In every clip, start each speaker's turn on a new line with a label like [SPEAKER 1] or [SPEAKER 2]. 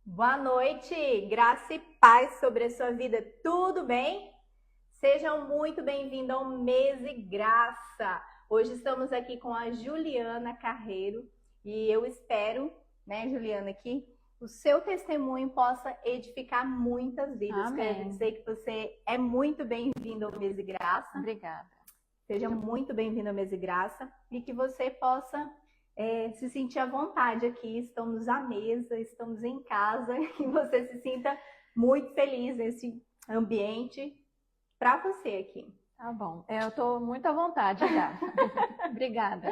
[SPEAKER 1] Boa noite, graça e paz sobre a sua vida, tudo bem? Sejam muito bem-vindos ao Mês e Graça. Hoje estamos aqui com a Juliana Carreiro e eu espero, né, Juliana, que o seu testemunho possa edificar muitas vidas.
[SPEAKER 2] Amém.
[SPEAKER 1] Quero dizer que você é muito bem-vindo ao Mês e Graça.
[SPEAKER 2] Obrigada.
[SPEAKER 1] Seja muito bem-vindo ao Mês e Graça e que você possa se sentir à vontade aqui. Estamos à mesa, estamos em casa e você se sinta muito feliz nesse ambiente para você aqui.
[SPEAKER 2] Tá bom. Eu estou muito à vontade já. Obrigada.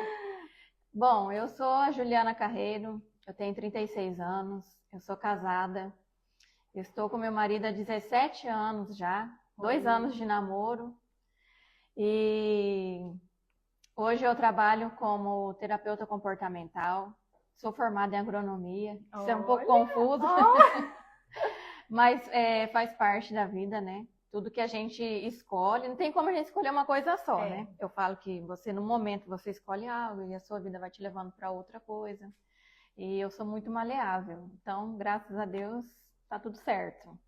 [SPEAKER 2] Bom, eu sou a Juliana Carreiro, eu tenho 36 anos, eu sou casada, eu estou com meu marido há 17 anos já, 2 anos de namoro, e hoje eu trabalho como terapeuta comportamental, sou formada em agronomia, isso é um pouco confuso, mas faz parte da vida, né? Tudo que a gente escolhe, não tem como a gente escolher uma coisa só, né? Eu falo que você, no momento, você escolhe algo e a sua vida vai te levando para outra coisa. E eu sou muito maleável. Então, graças a Deus, tá tudo certo.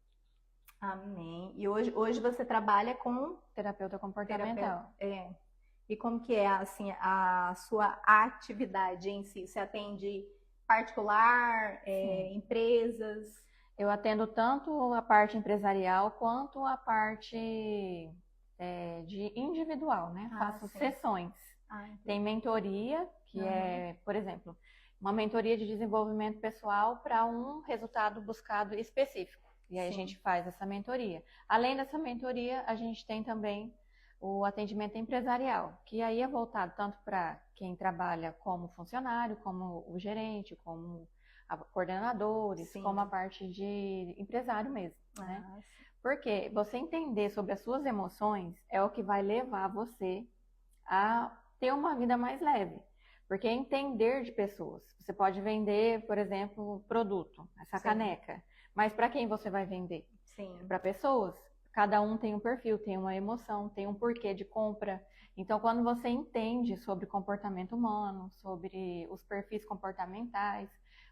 [SPEAKER 1] Amém. E hoje você trabalha com
[SPEAKER 2] terapeuta comportamental.
[SPEAKER 1] E como que é, assim, a sua atividade em si? Você atende particular, empresas?
[SPEAKER 2] Eu atendo tanto a parte empresarial quanto a parte de individual, né? Faço sessões. Tem mentoria, que é, por exemplo, uma mentoria de desenvolvimento pessoal para um resultado buscado específico. E aí a gente faz essa mentoria. Além dessa mentoria, a gente tem também o atendimento empresarial, que aí é voltado tanto para quem trabalha como funcionário, como o gerente, como coordenadores, como a parte de empresário mesmo, né? Porque você entender sobre as suas emoções é o que vai levar você a ter uma vida mais leve. Porque é entender de pessoas. Você pode vender, por exemplo, produto, essa caneca. Mas para quem você vai vender? Para pessoas. Cada um tem um perfil, tem uma emoção, tem um porquê de compra. Então, quando você entende sobre comportamento humano, sobre os perfis comportamentais,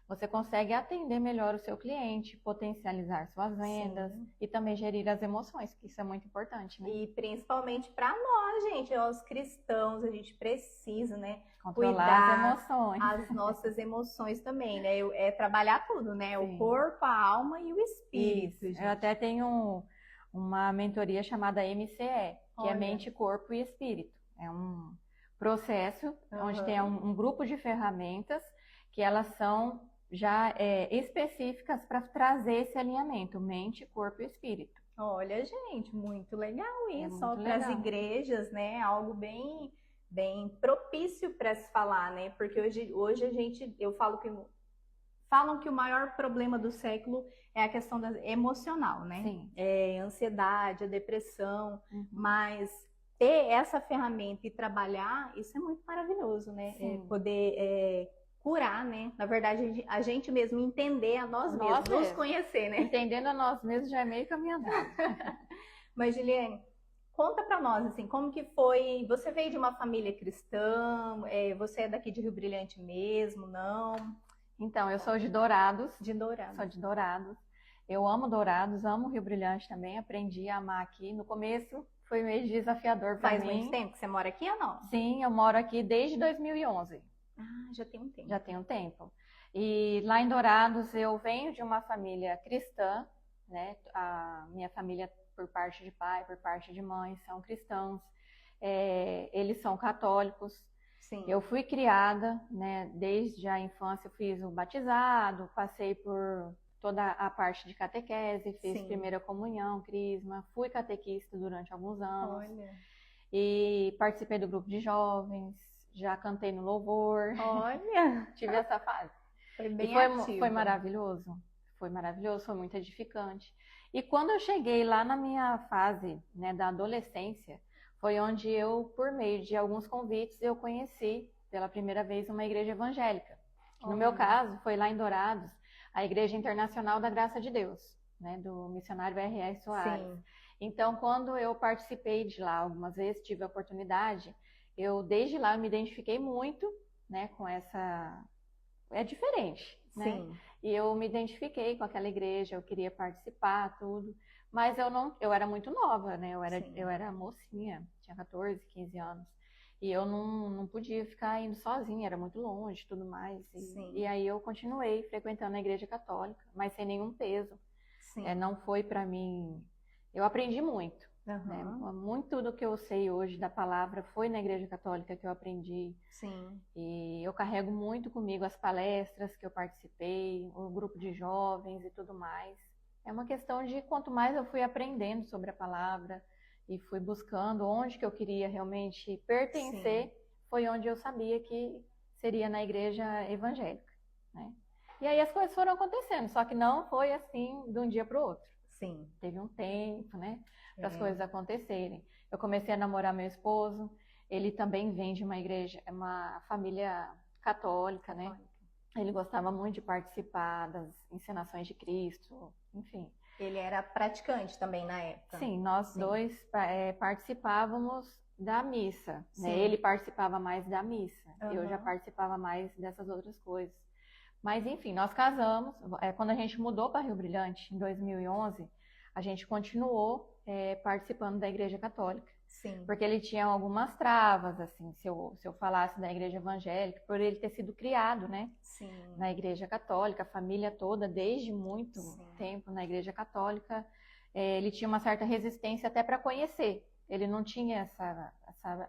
[SPEAKER 2] você consegue atender melhor o seu cliente, potencializar suas vendas e também gerir as emoções, que isso é muito importante, né?
[SPEAKER 1] E principalmente para nós, gente, os cristãos, a gente precisa, né?
[SPEAKER 2] Controlar
[SPEAKER 1] as nossas emoções também, né? É trabalhar tudo, né? O corpo, a alma e o espírito, gente.
[SPEAKER 2] Eu até tenho uma mentoria chamada MCE, que é mente, corpo e espírito. É um processo onde tem um grupo de ferramentas que elas são já específicas para trazer esse alinhamento, mente, corpo e espírito.
[SPEAKER 1] Olha, gente, muito legal isso, para as igrejas, né? Algo bem propício para se falar, né? Porque hoje eu falo que falam que o maior problema do século é a questão emocional, né?
[SPEAKER 2] Sim.
[SPEAKER 1] A ansiedade, a depressão, mas ter essa ferramenta e trabalhar, isso é muito maravilhoso, né? Poder curar, né? Na verdade, a gente mesmo entender a nós mesmos, nos conhecer, né?
[SPEAKER 2] Entendendo a nós mesmos já é meio caminho andado.
[SPEAKER 1] Mas, Juliane, conta pra nós, assim, como que foi? Você veio de uma família cristã? Você é daqui de Rio Brilhante mesmo, não?
[SPEAKER 2] Então, eu sou de Dourados.
[SPEAKER 1] De Dourados.
[SPEAKER 2] Sou de Dourados. Eu amo Dourados, amo Rio Brilhante também. Aprendi a amar aqui. No começo foi meio desafiador para mim.
[SPEAKER 1] Faz muito tempo que você mora aqui ou não?
[SPEAKER 2] Sim, eu moro aqui desde 2011.
[SPEAKER 1] Já tem um tempo.
[SPEAKER 2] Já tem um tempo. E lá em Dourados eu venho de uma família cristã, né? A minha família, por parte de pai, por parte de mãe, são cristãos. Eles são católicos.
[SPEAKER 1] Sim.
[SPEAKER 2] Eu fui criada, né? Desde a infância eu fiz o batizado, passei por toda a parte de catequese, fiz primeira comunhão, crisma, fui catequista durante alguns anos.
[SPEAKER 1] Olha.
[SPEAKER 2] E participei do grupo de jovens, já cantei no louvor.
[SPEAKER 1] Olha!
[SPEAKER 2] Tive essa fase.
[SPEAKER 1] Foi bem
[SPEAKER 2] ativa. Foi maravilhoso. Foi maravilhoso, foi muito edificante. E quando eu cheguei lá na minha fase, né, da adolescência, foi onde eu, por meio de alguns convites, eu conheci pela primeira vez uma igreja evangélica. No meu caso, foi lá em Dourados, a Igreja Internacional da Graça de Deus, né, do missionário R.R. Soares. Então, quando eu participei de lá algumas vezes, tive a oportunidade, desde lá eu me identifiquei muito, né, com essa... É diferente, né? E eu me identifiquei com aquela igreja, eu queria participar, tudo. Mas eu era muito nova, né? Eu era mocinha, tinha 14, 15 anos. E eu não podia ficar indo sozinha, era muito longe, tudo mais. E aí eu continuei frequentando a igreja católica, mas sem nenhum peso. Não foi para mim... Eu aprendi muito. Né? Muito do que eu sei hoje da palavra foi na igreja católica que eu aprendi. E eu carrego muito comigo as palestras que eu participei, o grupo de jovens e tudo mais. É uma questão de quanto mais eu fui aprendendo sobre a palavra e fui buscando onde que eu queria realmente pertencer, foi onde eu sabia que seria na igreja evangélica, né? E aí as coisas foram acontecendo, só que não foi assim de um dia para o outro. Teve um tempo, né, para as coisas acontecerem. Eu comecei a namorar meu esposo, ele também vem de uma igreja, uma família católica, né? Ele gostava muito de participar das encenações de Cristo, enfim.
[SPEAKER 1] Ele era praticante também na época?
[SPEAKER 2] Sim, nós dois participávamos da missa, né? Ele participava mais da missa, eu já participava mais dessas outras coisas. Mas enfim, nós casamos, quando a gente mudou para Rio Brilhante, em 2011, a gente continuou participando da igreja católica. Porque ele tinha algumas travas, assim, se eu falasse da igreja evangélica, por ele ter sido criado, né? Na igreja católica, a família toda, desde muito tempo na igreja católica, ele tinha uma certa resistência até para conhecer. Ele não tinha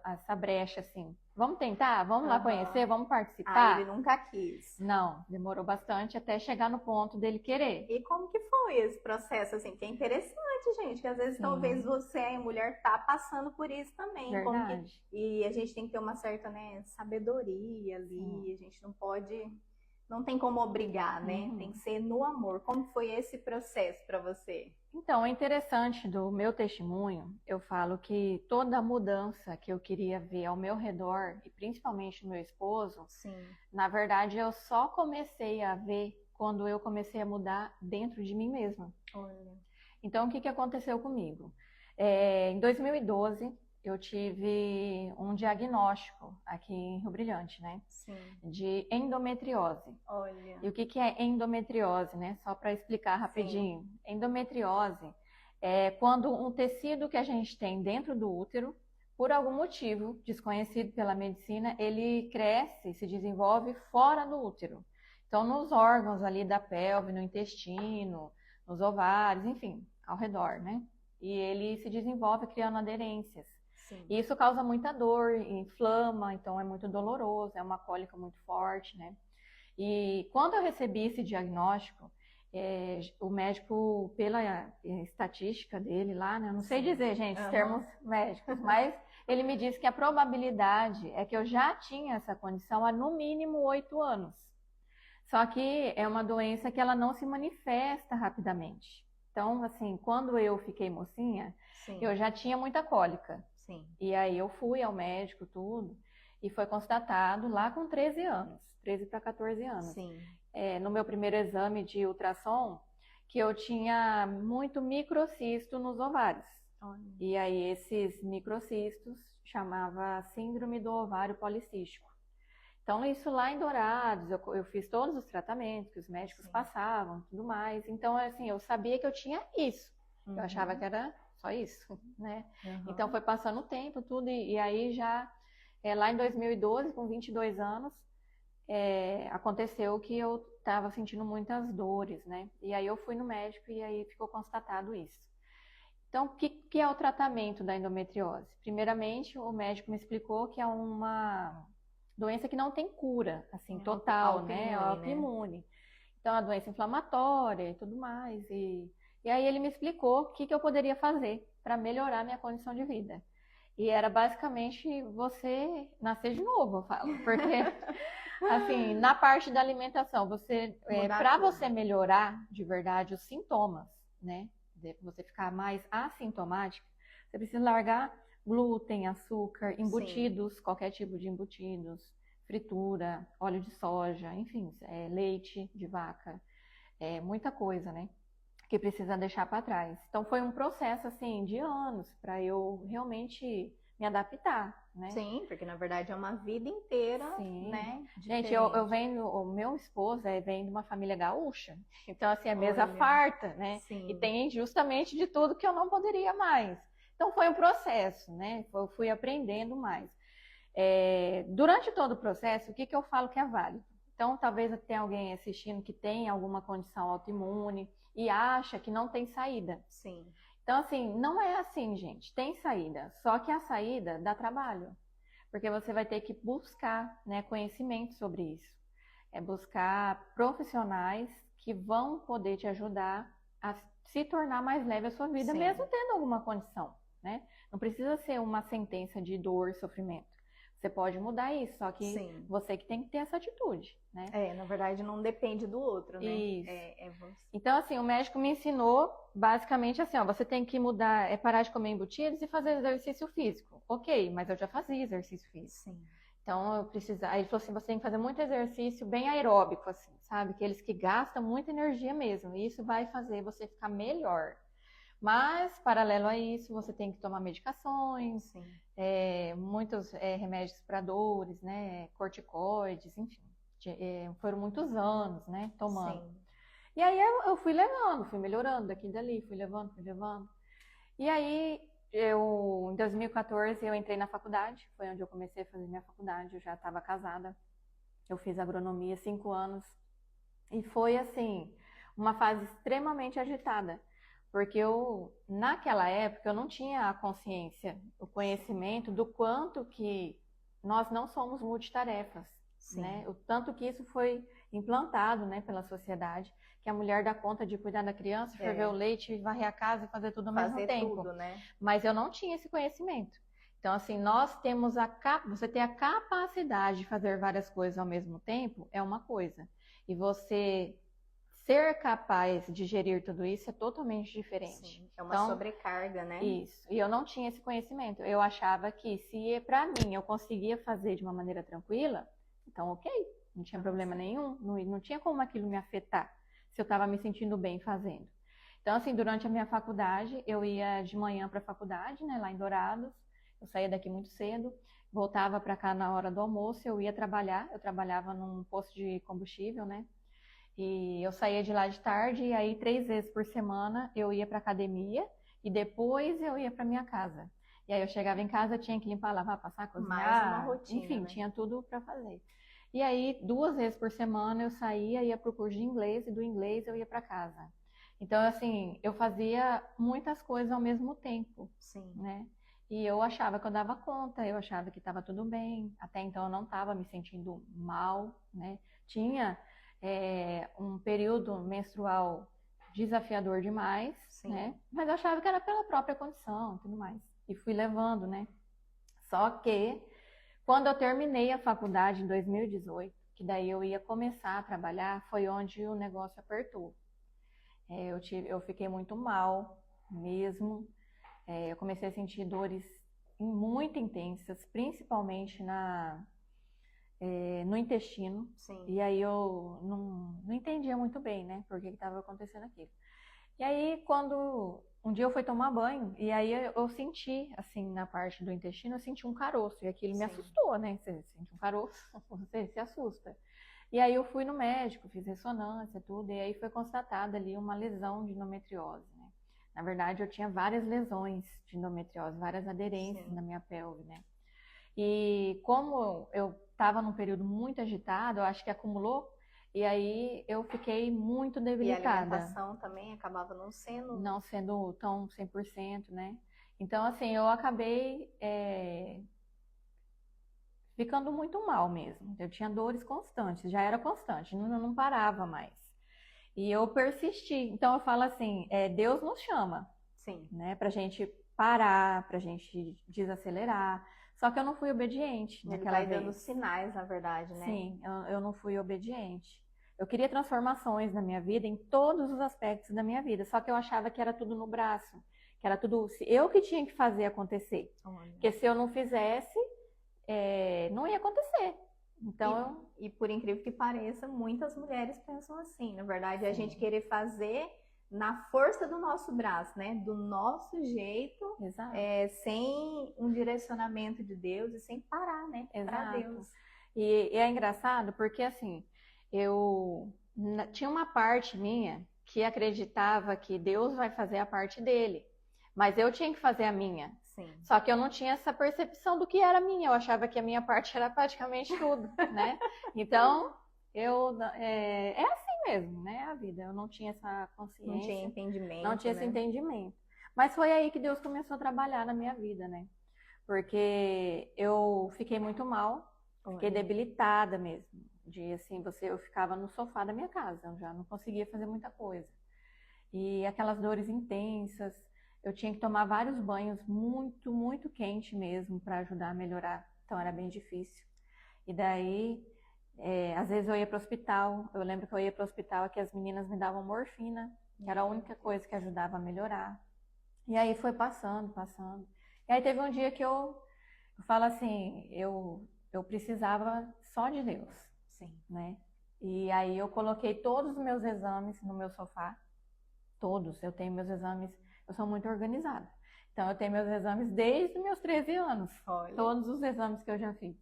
[SPEAKER 2] essa brecha, assim. Vamos tentar? Vamos lá conhecer? Vamos participar?
[SPEAKER 1] Ele nunca quis.
[SPEAKER 2] Não, demorou bastante até chegar no ponto dele querer.
[SPEAKER 1] E como que foi esse processo, assim? Que é interessante, gente, que às vezes talvez você, mulher, tá passando por isso também.
[SPEAKER 2] Verdade.
[SPEAKER 1] E a gente tem que ter uma certa, né, sabedoria ali, a gente não pode... Não tem como obrigar, né? Tem que ser no amor. Como foi esse processo para você?
[SPEAKER 2] Então, é interessante do meu testemunho, eu falo que toda a mudança que eu queria ver ao meu redor, e principalmente no meu esposo, na verdade eu só comecei a ver quando eu comecei a mudar dentro de mim mesma. Então, o que aconteceu comigo? Em 2012, eu tive um diagnóstico aqui em Rio Brilhante, né? De endometriose. E o que é endometriose, né? Só para explicar rapidinho. Endometriose é quando um tecido que a gente tem dentro do útero, por algum motivo desconhecido pela medicina, ele cresce, se desenvolve fora do útero. Então, nos órgãos ali da pelve, no intestino, nos ovários, enfim, ao redor, né? E ele se desenvolve criando aderências. E isso causa muita dor, inflama, então é muito doloroso, é uma cólica muito forte, né? E quando eu recebi esse diagnóstico, o médico, pela estatística dele lá, né? Eu não sei dizer, gente, os termos médicos, mas ele me disse que a probabilidade é que eu já tinha essa condição há no mínimo 8 anos. Só que é uma doença que ela não se manifesta rapidamente. Então, assim, quando eu fiquei mocinha, eu já tinha muita cólica. E aí eu fui ao médico, tudo, e foi constatado lá com 13 anos, 13 para 14 anos. No meu primeiro exame de ultrassom, que eu tinha muito microcisto nos ovários. E aí esses microcistos chamava síndrome do ovário policístico. Então isso lá em Dourados, eu fiz todos os tratamentos que os médicos passavam, tudo mais. Então assim, eu sabia que eu tinha isso. Eu achava que era só isso, né? Então foi passando o tempo, tudo, e aí já, lá em 2012, com 22 anos, aconteceu que eu estava sentindo muitas dores, né? E aí eu fui no médico e aí ficou constatado isso. Então, o que é o tratamento da endometriose? Primeiramente, o médico me explicou que é uma doença que não tem cura, assim, total, né? É autoimune. Então, é uma doença inflamatória e tudo mais, E aí ele me explicou o que eu poderia fazer para melhorar minha condição de vida. E era basicamente você nascer de novo, eu falo. Porque, assim, na parte da alimentação, para você melhorar de verdade os sintomas, né? Você ficar mais assintomática, você precisa largar glúten, açúcar, embutidos, qualquer tipo de embutidos, fritura, óleo de soja, enfim, leite de vaca, muita coisa, né? Que precisa deixar para trás. Então foi um processo assim de anos para eu realmente me adaptar, né?
[SPEAKER 1] Sim, porque na verdade é uma vida inteira,
[SPEAKER 2] Sim.
[SPEAKER 1] né?
[SPEAKER 2] Gente, eu venho, o meu esposo vem de uma família gaúcha, então assim, é mesa
[SPEAKER 1] Olha,
[SPEAKER 2] farta, né?
[SPEAKER 1] sim.
[SPEAKER 2] E tem justamente de tudo que eu não poderia mais. Então foi um processo, né? Eu fui aprendendo mais. Durante todo o processo, o que eu falo que é válido? Então, talvez tenha alguém assistindo que tem alguma condição autoimune e acha que não tem saída.
[SPEAKER 1] Sim.
[SPEAKER 2] Então, assim, não é assim, gente. Tem saída. Só que a saída dá trabalho. Porque você vai ter que buscar, né, conhecimento sobre isso. É buscar profissionais que vão poder te ajudar a se tornar mais leve a sua vida,
[SPEAKER 1] Sim.
[SPEAKER 2] mesmo tendo alguma condição, né? Não precisa ser uma sentença de dor e sofrimento. Você pode mudar isso, só que
[SPEAKER 1] Sim.
[SPEAKER 2] você que tem que ter essa atitude, né?
[SPEAKER 1] Na verdade não depende do outro, né?
[SPEAKER 2] Isso.
[SPEAKER 1] Você.
[SPEAKER 2] Então, assim, o médico me ensinou basicamente assim, ó, você tem que mudar, parar de comer embutidos e fazer exercício físico. Ok, mas eu já fazia exercício físico. Sim. Então, eu precisava. Aí ele falou assim, você tem que fazer muito exercício bem aeróbico, assim, sabe? Aqueles que gastam muita energia mesmo. E isso vai fazer você ficar melhor. Mas, paralelo a isso, você tem que tomar medicações, muitos remédios para dores, né? Corticoides, enfim. Foram muitos anos, né? Tomando. Sim. E aí eu fui levando, fui melhorando daqui e dali, fui levando. E aí, em 2014, eu entrei na faculdade, foi onde eu comecei a fazer minha faculdade, eu já estava casada. Eu fiz agronomia 5 anos. E foi, assim, uma fase extremamente agitada. Porque naquela época, eu não tinha a consciência, o conhecimento do quanto que nós não somos multitarefas, né? O tanto que isso foi implantado, né, pela sociedade, que a mulher dá conta de cuidar da criança, ferver o leite, varrer a casa e fazer tudo ao mesmo tempo. Tudo, né? Mas eu não tinha esse conhecimento. Então, assim, você ter a capacidade de fazer várias coisas ao mesmo tempo é uma coisa. E você ser capaz de gerir tudo isso é totalmente diferente.
[SPEAKER 1] Sim, é uma sobrecarga, né?
[SPEAKER 2] Isso. E eu não tinha esse conhecimento. Eu achava que se para mim eu conseguia fazer de uma maneira tranquila, então ok, não tinha problema nenhum, não tinha como aquilo me afetar se eu estava me sentindo bem fazendo. Então, assim, durante a minha faculdade, eu ia de manhã para a faculdade, né, lá em Dourados. Eu saía daqui muito cedo, voltava para cá na hora do almoço, eu ia trabalhar. Eu trabalhava num posto de combustível, né? E eu saía de lá de tarde e aí 3 vezes por semana eu ia para academia e depois eu ia para minha casa. E aí eu chegava em casa, eu tinha que limpar, lavar, passar, cozinhar,
[SPEAKER 1] mais uma rotina,
[SPEAKER 2] enfim,
[SPEAKER 1] né?
[SPEAKER 2] Tinha tudo para fazer. E aí 2 vezes por semana eu saía, ia para o curso de inglês e do inglês eu ia para casa. Então, assim, eu fazia muitas coisas ao mesmo tempo, né? E eu achava que eu dava conta, eu achava que estava tudo bem. Até então eu não estava me sentindo mal, né? Tinha um período menstrual desafiador demais, né? Mas eu achava que era pela própria condição e tudo mais. E fui levando, né? Só que quando eu terminei a faculdade em 2018, que daí eu ia começar a trabalhar, foi onde o negócio apertou. Eu fiquei muito mal mesmo. Eu comecei a sentir dores muito intensas, principalmente no intestino. E aí eu não entendia muito bem, né, por que estava acontecendo aquilo. E aí quando um dia eu fui tomar banho, e aí eu senti, assim, na parte do intestino, eu senti um caroço, e aquilo me assustou, né, você sente um caroço, você se assusta. E aí eu fui no médico, fiz ressonância, tudo, e aí foi constatada ali uma lesão de endometriose, né. Na verdade, eu tinha várias lesões de endometriose, várias aderências na minha pelve, né. E como eu estava num período muito agitado, eu acho que acumulou, e aí eu fiquei muito debilitada.
[SPEAKER 1] E a alimentação também acabava não sendo
[SPEAKER 2] tão 100%, né? Então, assim, eu acabei ficando muito mal mesmo. Eu tinha dores constantes, já era constante, não parava mais. E eu persisti. Então, eu falo assim, Deus nos chama, né? Pra gente parar, pra gente desacelerar. Só que eu não fui obediente naquela vez.
[SPEAKER 1] Ele vai dando sinais, na verdade, né?
[SPEAKER 2] Sim, eu não fui obediente. Eu queria transformações na minha vida, em todos os aspectos da minha vida. Só que eu achava que era tudo no braço. Que era tudo eu que tinha que fazer acontecer. Porque se eu não fizesse, não ia acontecer. Então,
[SPEAKER 1] e por incrível que pareça, muitas mulheres pensam assim. Na verdade, a gente querer fazer, na força do nosso braço, né? Do nosso jeito, sem um direcionamento de Deus e sem parar, né? Para Deus.
[SPEAKER 2] E é engraçado porque, assim, tinha uma parte minha que acreditava que Deus vai fazer a parte dele, mas eu tinha que fazer a minha.
[SPEAKER 1] Sim.
[SPEAKER 2] Só que eu não tinha essa percepção do que era minha, eu achava que a minha parte era praticamente tudo, né? Então, é assim mesmo, né? A vida, eu não tinha essa consciência.
[SPEAKER 1] Não tinha entendimento.
[SPEAKER 2] Não tinha esse entendimento. Mas foi aí que Deus começou a trabalhar na minha vida, né? Porque eu fiquei muito mal, fiquei debilitada mesmo. Eu ficava no sofá da minha casa, eu já não conseguia fazer muita coisa. E aquelas dores intensas, eu tinha que tomar vários banhos muito, muito quente mesmo para ajudar a melhorar. Então era bem difícil. E daí, às vezes eu ia para o hospital. Eu lembro que eu ia para o hospital que as meninas me davam morfina, que era a única coisa que ajudava a melhorar. E aí foi passando. E aí teve um dia que eu falo assim, eu precisava só de Deus.
[SPEAKER 1] Sim.
[SPEAKER 2] Né? E aí eu coloquei todos os meus exames no meu sofá. Todos. Eu tenho meus exames, eu sou muito organizada. Então eu tenho meus exames desde os meus 13 anos.
[SPEAKER 1] Olha.
[SPEAKER 2] Todos os exames que eu já fiz.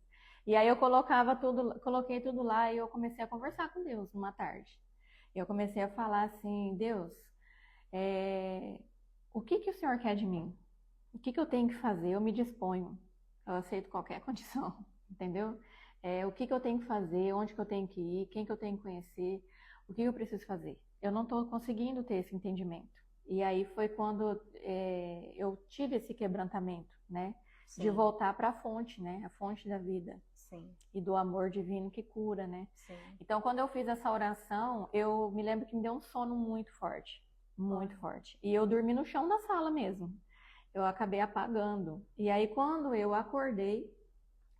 [SPEAKER 2] E aí eu coloquei tudo lá e eu comecei a conversar com Deus numa tarde. Eu comecei a falar assim, Deus, o que o Senhor quer de mim? O que eu tenho que fazer? Eu me disponho. Eu aceito qualquer condição, entendeu? O que eu tenho que fazer, onde que eu tenho que ir, quem que eu tenho que conhecer, o que eu preciso fazer. Eu não estou conseguindo ter esse entendimento. E aí foi quando eu tive esse quebrantamento, né? Sim. De voltar para a fonte, né? A fonte da vida.
[SPEAKER 1] Sim.
[SPEAKER 2] E do amor divino que cura, né?
[SPEAKER 1] Sim.
[SPEAKER 2] Então, quando eu fiz essa oração, eu me lembro que me deu um sono muito forte. Muito forte. E eu dormi no chão da sala mesmo. Eu acabei apagando. E aí, quando eu acordei,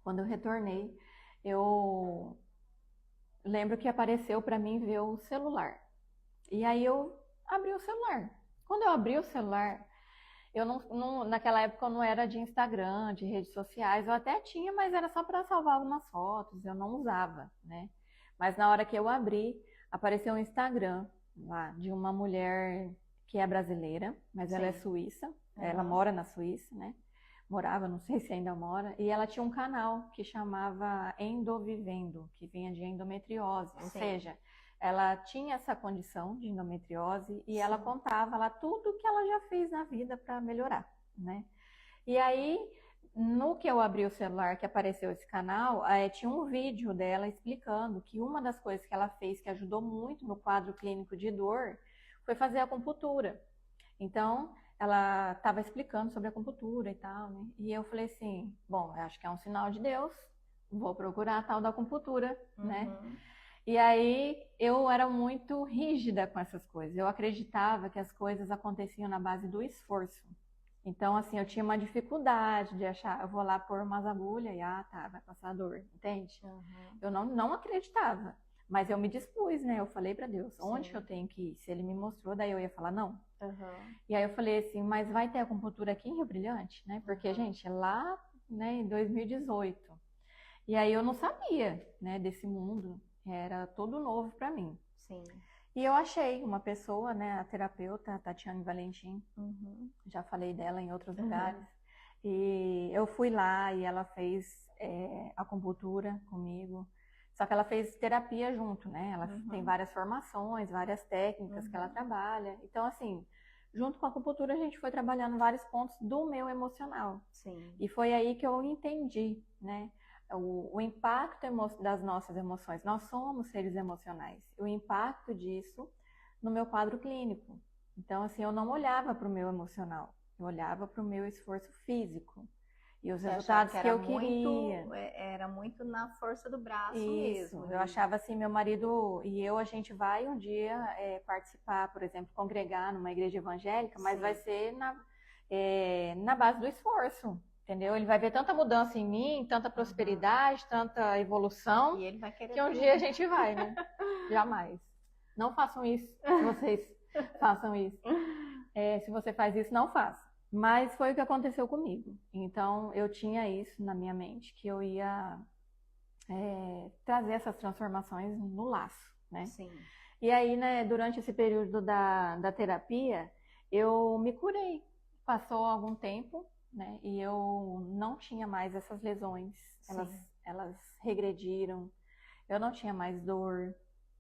[SPEAKER 2] quando eu retornei, eu lembro que apareceu para mim ver o celular. E aí eu abri o celular. Quando eu abri o celular, eu naquela época eu não era de Instagram, de redes sociais, eu até tinha, mas era só para salvar algumas fotos, eu não usava, né? Mas na hora que eu abri, apareceu um Instagram lá de uma mulher que é brasileira, mas Sim. Ela é suíça, ela mora na Suíça, né? Morava, não sei se ainda mora, e ela tinha um canal que chamava Endovivendo, que vinha de endometriose, ou seja, ela tinha essa condição de endometriose e Sim. Ela contava lá tudo que ela já fez na vida para melhorar, né? E aí, no que eu abri o celular que apareceu esse canal, tinha um vídeo dela explicando que uma das coisas que ela fez que ajudou muito no quadro clínico de dor foi fazer a acupuntura. Então, ela estava explicando sobre a acupuntura e tal, né? E eu falei assim, bom, eu acho que é um sinal de Deus, vou procurar a tal da acupuntura, né? E aí eu era muito rígida com essas coisas. Eu acreditava que as coisas aconteciam na base do esforço. Então, assim, eu tinha uma dificuldade de achar, eu vou lá pôr umas agulhas e, tá, vai passar dor, entende? Eu não acreditava, mas eu me dispus, né? Eu falei para Deus, onde que eu tenho que ir? Se Ele me mostrou, daí eu ia falar, não. E aí eu falei assim, mas vai ter acupuntura aqui em Rio Brilhante, né? Porque, gente, é lá, né, em 2018. E aí eu não sabia, né, desse mundo. Era tudo novo para mim.
[SPEAKER 1] Sim.
[SPEAKER 2] E eu achei uma pessoa, né, a terapeuta, a Tatiane Valentim. Já falei dela em outros lugares. E eu fui lá e ela fez acupuntura comigo. Só que ela fez terapia junto, né? Ela tem várias formações, várias técnicas que ela trabalha. Então, assim, junto com a acupuntura a gente foi trabalhando vários pontos do meu emocional.
[SPEAKER 1] Sim.
[SPEAKER 2] E foi aí que eu entendi, né? O impacto das nossas emoções. Nós somos seres emocionais. O impacto disso no meu quadro clínico. Então, assim, eu não olhava para o meu emocional. Eu olhava para o meu esforço físico. E os resultados que eu queria.
[SPEAKER 1] Era muito na força do braço
[SPEAKER 2] Isso,
[SPEAKER 1] mesmo.
[SPEAKER 2] Eu achava assim, meu marido e eu, a gente vai um dia participar, por exemplo, congregar numa igreja evangélica, mas vai ser na base do esforço. Entendeu? Ele vai ver tanta mudança em mim, tanta prosperidade, tanta evolução,
[SPEAKER 1] e ele vai querer
[SPEAKER 2] que um dia a gente vai, né? Jamais. Não façam isso, se vocês façam isso. Se você faz isso, não faça. Mas foi o que aconteceu comigo. Então, eu tinha isso na minha mente, que eu ia trazer essas transformações no laço, né?
[SPEAKER 1] Sim.
[SPEAKER 2] E aí, né, durante esse período da terapia, eu me curei. Passou algum tempo, né, e eu não tinha mais essas lesões. Elas regrediram. Eu não tinha mais dor,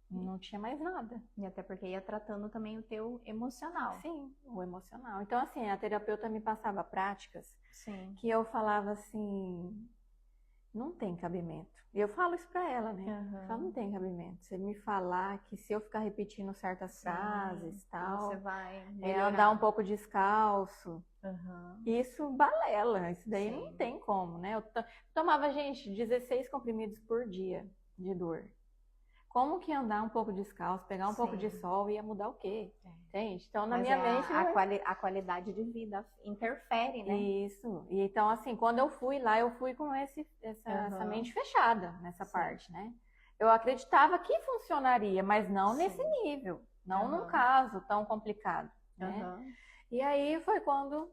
[SPEAKER 2] não tinha mais nada.
[SPEAKER 1] E até porque ia tratando também o teu emocional.
[SPEAKER 2] Sim, o emocional. Então, assim, a terapeuta me passava práticas
[SPEAKER 1] Sim.
[SPEAKER 2] que eu falava assim, não tem cabimento. E eu falo isso pra ela, né? Eu falo, não tem cabimento. Você me falar que se eu ficar repetindo certas frases, tal,
[SPEAKER 1] você vai melhorar.
[SPEAKER 2] andar um pouco descalço, isso balela. Isso daí não tem como, né? Eu tomava, gente, 16 comprimidos por dia de dor. Como que andar um pouco descalço, pegar um pouco de sol ia mudar o quê? Entende? Então, na minha mente...
[SPEAKER 1] A qualidade de vida interfere, né?
[SPEAKER 2] Isso. E então, assim, quando eu fui lá, eu fui com essa mente fechada nessa parte, né? Eu acreditava que funcionaria, mas não nesse nível. Não num caso tão complicado, né? E aí foi quando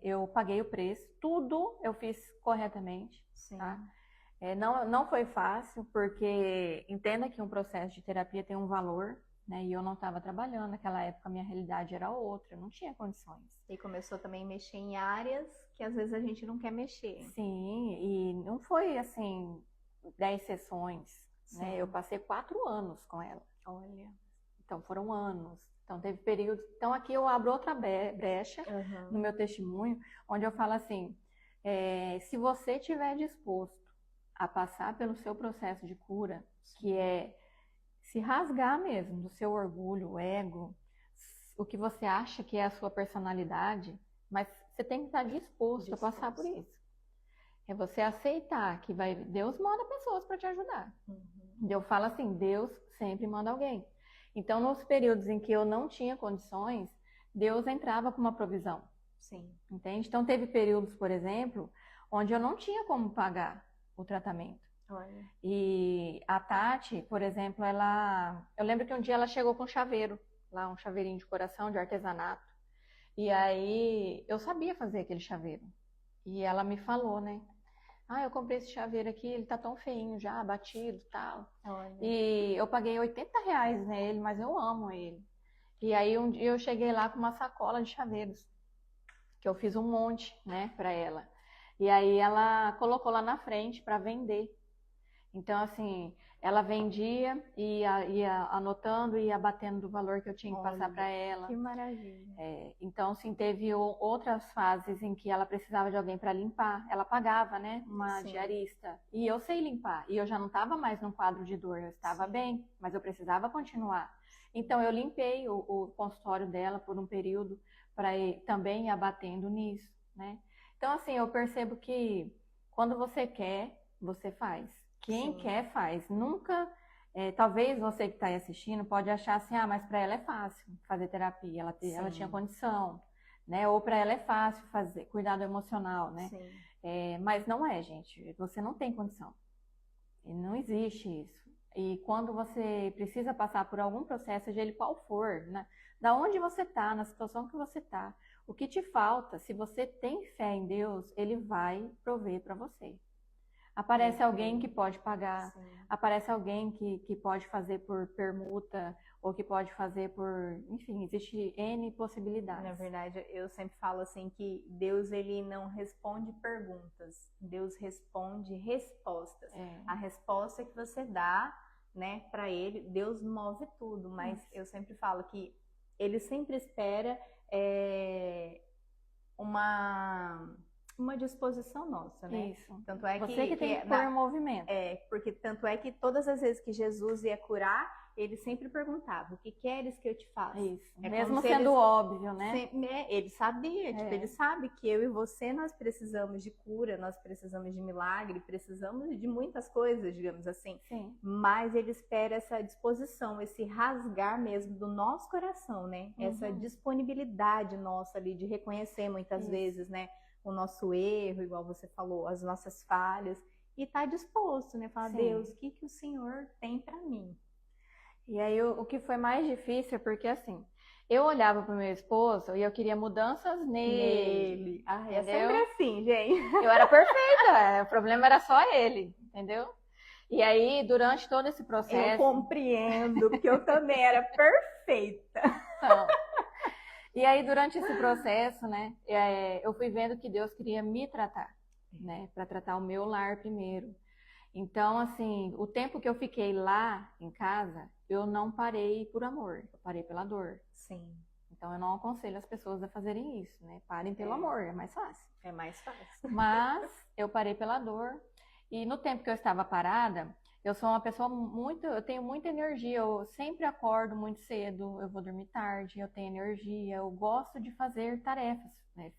[SPEAKER 2] eu paguei o preço. Tudo eu fiz corretamente, tá? Não foi fácil, porque entenda que um processo de terapia tem um valor, né? E eu não estava trabalhando, naquela época a minha realidade era outra, eu não tinha condições.
[SPEAKER 1] E começou também a mexer em áreas que às vezes a gente não quer mexer.
[SPEAKER 2] Sim, e não foi assim 10 sessões, né? Eu passei 4 anos com ela.
[SPEAKER 1] Olha.
[SPEAKER 2] Então foram anos. Então teve períodos. Então aqui eu abro outra brecha no meu testemunho, onde eu falo assim, se você estiver disposto a passar pelo seu processo de cura, que é se rasgar mesmo do seu orgulho, o ego, o que você acha que é a sua personalidade, mas você tem que estar disposto a passar por isso. É você aceitar que Deus manda pessoas para te ajudar. Eu falo assim, Deus sempre manda alguém. Então, nos períodos em que eu não tinha condições, Deus entrava com uma provisão.
[SPEAKER 1] Sim.
[SPEAKER 2] Entende? Então, teve períodos, por exemplo, onde eu não tinha como pagar o tratamento.
[SPEAKER 1] Olha.
[SPEAKER 2] E a Tati, por exemplo, eu lembro que um dia ela chegou com um chaveiro, lá um chaveirinho de coração, de artesanato. E aí eu sabia fazer aquele chaveiro. E ela me falou, né? Eu comprei esse chaveiro aqui, ele tá tão feinho já, batido e tal.
[SPEAKER 1] Olha.
[SPEAKER 2] E eu paguei R$80 nele, mas eu amo ele. E aí um dia eu cheguei lá com uma sacola de chaveiros, que eu fiz um monte, né, pra ela. E aí ela colocou lá na frente para vender. Então, assim, ela vendia e ia anotando e ia batendo do valor que eu tinha que passar para ela.
[SPEAKER 1] Que maravilha.
[SPEAKER 2] Então, assim, teve outras fases em que ela precisava de alguém para limpar. Ela pagava, né, uma diarista. E eu sei limpar. E eu já não estava mais num quadro de dor. Eu estava bem, mas eu precisava continuar. Então, eu limpei o consultório dela por um período para também ir abatendo nisso, né? Então, assim, eu percebo que quando você quer, você faz. Quem quer, faz. Nunca, talvez você que está aí assistindo pode achar assim, mas para ela é fácil fazer terapia, ela tinha condição, né? Ou para ela é fácil fazer cuidado emocional, né? Mas não é, gente. Você não tem condição. E não existe isso. E quando você precisa passar por algum processo, seja ele qual for, né? Da onde você está, na situação que você está, o que te falta, se você tem fé em Deus, Ele vai prover para você. Aparece alguém que pode pagar, aparece alguém que pode fazer por permuta, ou que pode fazer por... Enfim, existe N possibilidades.
[SPEAKER 1] Na verdade, eu sempre falo assim que Deus, ele não responde perguntas, Deus responde respostas. A resposta que você dá, né, para Ele, Deus move tudo, mas eu sempre falo que Ele sempre espera uma disposição nossa, né?
[SPEAKER 2] Isso.
[SPEAKER 1] Tanto é
[SPEAKER 2] você que tem que pôr em movimento.
[SPEAKER 1] Porque tanto é que todas as vezes que Jesus ia curar, ele sempre perguntava, o que queres que eu te faça?
[SPEAKER 2] Isso. Mesmo sendo óbvio, né?
[SPEAKER 1] Ele sabia, tipo, ele sabe que eu e você, nós precisamos de cura, nós precisamos de milagre, precisamos de muitas coisas, digamos assim.
[SPEAKER 2] Sim.
[SPEAKER 1] Mas ele espera essa disposição, esse rasgar mesmo do nosso coração, né? Essa disponibilidade nossa ali de reconhecer muitas vezes, né? O nosso erro, igual você falou, as nossas falhas, e tá disposto, né? Falar, Deus, o que o Senhor tem para mim?
[SPEAKER 2] E aí o que foi mais difícil é porque assim, eu olhava pro meu esposo e eu queria mudanças nele.
[SPEAKER 1] É sempre assim, gente.
[SPEAKER 2] Eu era perfeita, o problema era só ele, entendeu? E aí, durante todo esse
[SPEAKER 1] Eu
[SPEAKER 2] processo...
[SPEAKER 1] compreendo, porque eu também era perfeita.
[SPEAKER 2] Então, e aí, durante esse processo, né, eu fui vendo que Deus queria me tratar, né, para tratar o meu lar primeiro. Então, assim, o tempo que eu fiquei lá em casa, eu não parei por amor, eu parei pela dor.
[SPEAKER 1] Sim.
[SPEAKER 2] Então, eu não aconselho as pessoas a fazerem isso, né? Parem pelo amor, é mais fácil.
[SPEAKER 1] É mais fácil.
[SPEAKER 2] Mas eu parei pela dor. E no tempo que eu estava parada, eu sou uma pessoa eu tenho muita energia, eu sempre acordo muito cedo, eu vou dormir tarde, eu tenho energia, eu gosto de fazer tarefas, né?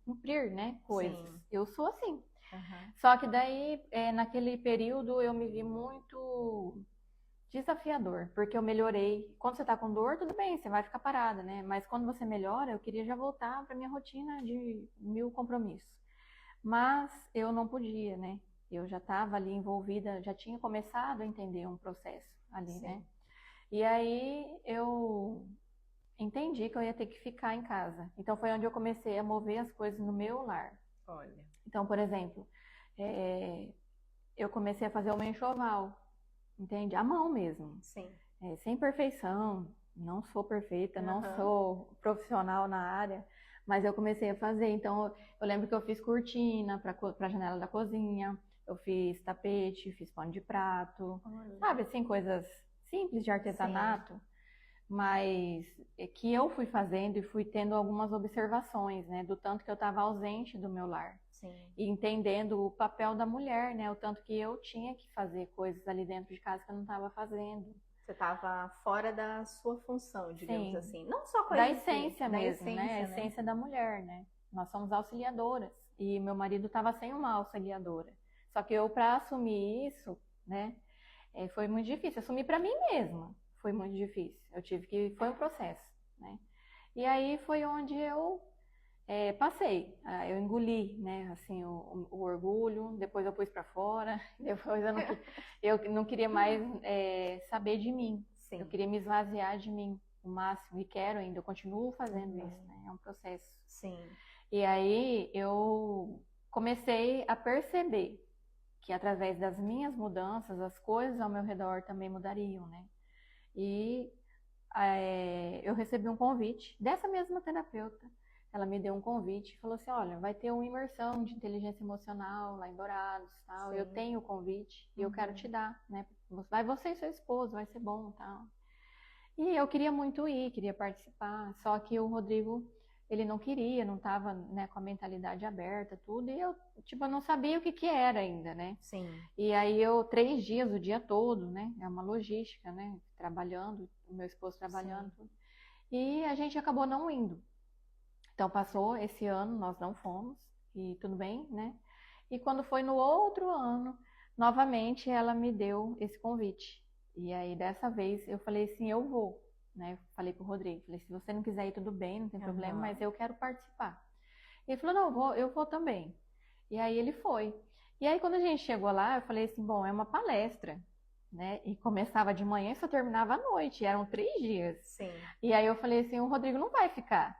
[SPEAKER 2] Cumprir, né, coisas.
[SPEAKER 1] Sim.
[SPEAKER 2] Eu sou assim.
[SPEAKER 1] Uhum.
[SPEAKER 2] Só que daí, naquele período, eu me vi muito desafiador, porque eu melhorei. Quando você tá com dor, tudo bem, você vai ficar parada, né? Mas quando você melhora, eu queria já voltar para minha rotina de 1000 compromissos. Mas eu não podia, né? Eu já estava ali envolvida, já tinha começado a entender um processo ali,
[SPEAKER 1] Sim.
[SPEAKER 2] né? E aí eu entendi que eu ia ter que ficar em casa. Então foi onde eu comecei a mover as coisas no meu lar.
[SPEAKER 1] Olha.
[SPEAKER 2] Então, por exemplo, eu comecei a fazer uma enxoval, entende? À mão mesmo.
[SPEAKER 1] Sim.
[SPEAKER 2] Sem perfeição, não sou perfeita, não
[SPEAKER 1] Uhum.
[SPEAKER 2] sou profissional na área, mas eu comecei a fazer. Então, eu lembro que eu fiz cortina para a janela da cozinha, eu fiz tapete, fiz pano de prato,
[SPEAKER 1] Olha.
[SPEAKER 2] sabe, assim, coisas simples de artesanato,
[SPEAKER 1] Sim.
[SPEAKER 2] mas que eu fui fazendo e fui tendo algumas observações, né, do tanto que eu estava ausente do meu lar.
[SPEAKER 1] Sim.
[SPEAKER 2] E entendendo o papel da mulher, né, o tanto que eu tinha que fazer coisas ali dentro de casa que eu não estava fazendo.
[SPEAKER 1] Você estava fora da sua função, digamos
[SPEAKER 2] Sim.
[SPEAKER 1] assim. Não só
[SPEAKER 2] Da
[SPEAKER 1] coisas
[SPEAKER 2] essência
[SPEAKER 1] da
[SPEAKER 2] mesmo,
[SPEAKER 1] essência,
[SPEAKER 2] né? A
[SPEAKER 1] né?
[SPEAKER 2] essência da mulher, né? Nós somos auxiliadoras. E meu marido estava sem uma auxiliadora. Só que eu, para assumir isso, né? Foi muito difícil. Assumir para mim mesma foi muito difícil. Foi um processo, né? E aí foi onde eu passei. Eu engoli, né? Assim, o orgulho. Depois eu pus para fora. Depois eu não queria mais saber de mim.
[SPEAKER 1] Sim.
[SPEAKER 2] Eu queria me esvaziar de mim o máximo, e quero ainda, eu continuo fazendo isso, né? É um processo.
[SPEAKER 1] Sim.
[SPEAKER 2] E aí eu comecei a perceber que através das minhas mudanças, as coisas ao meu redor também mudariam, né? E eu recebi um convite dessa mesma terapeuta. Ela me deu um convite e falou assim, olha, vai ter uma imersão de inteligência emocional lá em Dourados, tal. Eu tenho o convite e eu quero te dar, né? Vai você e seu esposo, vai ser bom, tal. E eu queria muito ir, queria participar, só que o Rodrigo, ele não queria, não estava, né, com a mentalidade aberta, tudo, e eu, tipo, não sabia o que era ainda, né?
[SPEAKER 1] Sim.
[SPEAKER 2] E aí 3 dias, o dia todo, né? É uma logística, né? Trabalhando, o meu esposo trabalhando, tudo. E a gente acabou não indo. Então passou esse ano, nós não fomos, e tudo bem, né? E quando foi no outro ano, novamente ela me deu esse convite. E aí dessa vez eu falei assim, eu vou, né? Falei pro Rodrigo, falei, se você não quiser ir, tudo bem, não tem problema, mas eu quero participar. E ele falou, não, eu vou também. E aí ele foi. E aí quando a gente chegou lá, eu falei assim, bom, é uma palestra, né? E começava de manhã e só terminava à noite, eram 3 dias.
[SPEAKER 1] Sim.
[SPEAKER 2] E aí eu falei assim, o Rodrigo não vai ficar.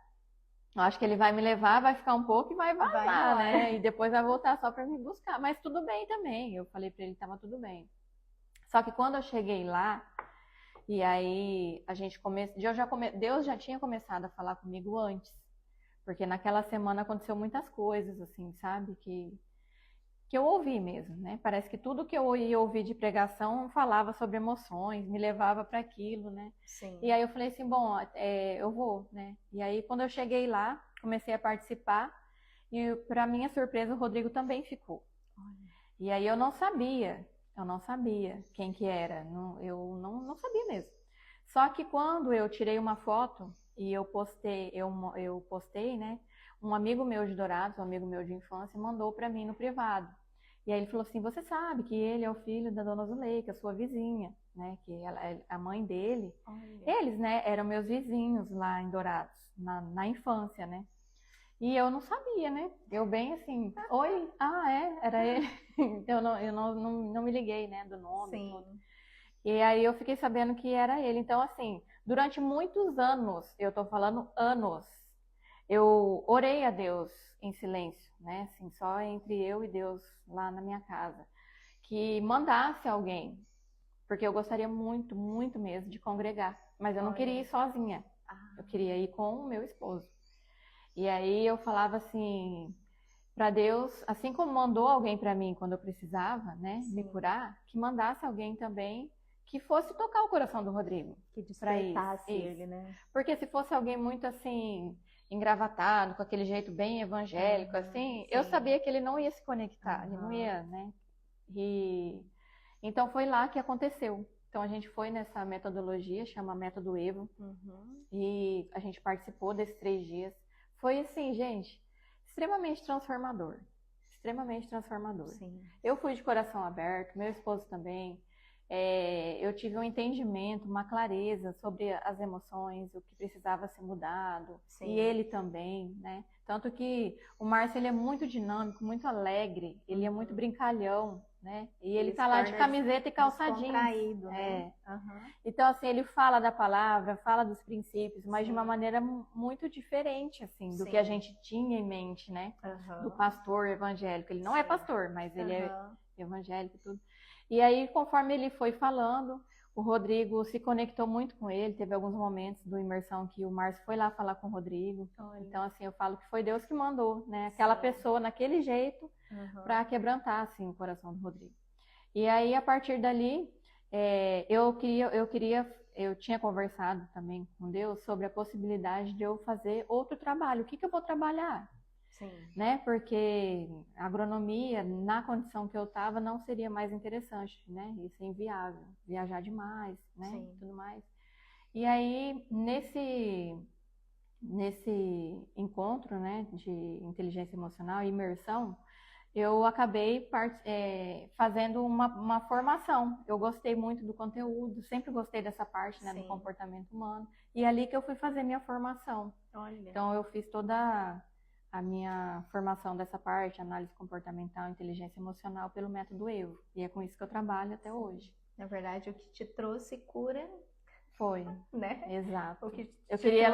[SPEAKER 2] Eu acho que ele vai me levar, vai ficar um pouco e vai vazar, né? E depois vai voltar só para me buscar. Mas tudo bem também. Eu falei para ele que tava tudo bem. Só que quando eu cheguei lá, e aí a gente Deus já tinha começado a falar comigo antes. Porque naquela semana aconteceu muitas coisas, assim, sabe? Que eu ouvi mesmo, né? Parece que tudo que eu ia ouvir de pregação falava sobre emoções, me levava para aquilo, né?
[SPEAKER 1] Sim.
[SPEAKER 2] E aí eu falei assim, bom, eu vou, né? E aí quando eu cheguei lá, comecei a participar e para minha surpresa o Rodrigo também ficou. E aí eu não sabia quem que era, eu não sabia mesmo. Só que quando eu tirei uma foto e eu postei, né? Um amigo meu de Dourados, um amigo meu de infância, mandou para mim no privado. E aí ele falou assim, você sabe que ele é o filho da dona Zuleika, sua vizinha, né? Que ela é a mãe dele. Olha. Eles, né, eram meus vizinhos lá em Dourados, na infância, né? E eu não sabia, né? Eu bem assim, oi, era ele. Eu não me liguei, né, do nome.
[SPEAKER 1] Sim.
[SPEAKER 2] Tudo. E aí eu fiquei sabendo que era ele. Então, assim, durante muitos anos, eu tô falando anos, eu orei a Deus em silêncio, né? Assim, só entre eu e Deus lá na minha casa. que mandasse alguém, porque eu gostaria muito, muito mesmo de congregar, mas eu não queria ir sozinha, eu queria ir com o meu esposo. E aí eu falava assim para Deus, assim como mandou alguém para mim quando eu precisava, né, me curar, que mandasse alguém também que fosse tocar o coração do Rodrigo,
[SPEAKER 1] que despertasse
[SPEAKER 2] isso.
[SPEAKER 1] ele, né?
[SPEAKER 2] Porque se fosse alguém muito assim engravatado, com aquele jeito bem evangélico, assim,
[SPEAKER 1] sim.
[SPEAKER 2] eu sabia que ele não ia se conectar, ele não ia, né? E então foi lá que aconteceu. Então a gente foi nessa metodologia, chama Método Evo, e a gente participou desses 3 dias. Foi assim, gente, extremamente transformador. Extremamente transformador.
[SPEAKER 1] Sim.
[SPEAKER 2] Eu fui de coração aberto, meu esposo também. Eu tive um entendimento, uma clareza sobre as emoções, o que precisava ser mudado. Sim. E ele também, né? Tanto que o Márcio, ele é muito dinâmico, muito alegre, ele é muito brincalhão, né? E ele tá lá de camiseta e calça jeans.
[SPEAKER 1] Descontraído, né?
[SPEAKER 2] Então, assim, ele fala da palavra, fala dos princípios, mas de uma maneira muito diferente, assim, do que a gente tinha em mente, né? Do pastor evangélico. Ele não é pastor, mas ele é evangélico e tudo. E aí, conforme ele foi falando, o Rodrigo se conectou muito com ele. Teve alguns momentos do imersão que o Márcio foi lá falar com o Rodrigo. Então, assim, eu falo que foi Deus que mandou, né? Aquela pessoa naquele jeito para quebrantar, assim, o coração do Rodrigo. E aí, a partir dali, eu tinha conversado também com Deus sobre a possibilidade de eu fazer outro trabalho. O que eu vou trabalhar? Sim. Né? Porque a agronomia, na condição que eu estava, não seria mais interessante, né? Isso é inviável, viajar demais, né? Sim. Tudo mais. E aí, nesse encontro, né, de inteligência emocional e imersão, eu acabei fazendo uma formação. Eu gostei muito do conteúdo, sempre gostei dessa parte, né, do comportamento humano. E é ali que eu fui fazer minha formação. Olha. Então, eu fiz toda a minha formação dessa parte, análise comportamental, inteligência emocional, pelo método EVO. E é com isso que eu trabalho até hoje.
[SPEAKER 1] Na verdade, o que te trouxe cura...
[SPEAKER 2] Foi,
[SPEAKER 1] né?
[SPEAKER 2] Exato.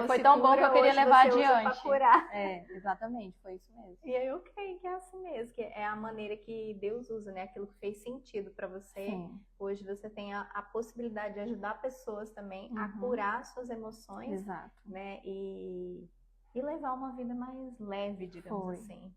[SPEAKER 2] Foi tão bom que eu queria levar adiante.
[SPEAKER 1] Curar.
[SPEAKER 2] Exatamente, foi isso mesmo.
[SPEAKER 1] E aí eu creio que é assim mesmo, que é a maneira que Deus usa, né? Aquilo que fez sentido para você. Sim. Hoje você tem a possibilidade de ajudar pessoas também a curar suas emoções. Exato. Né? E levar uma vida mais leve, digamos assim.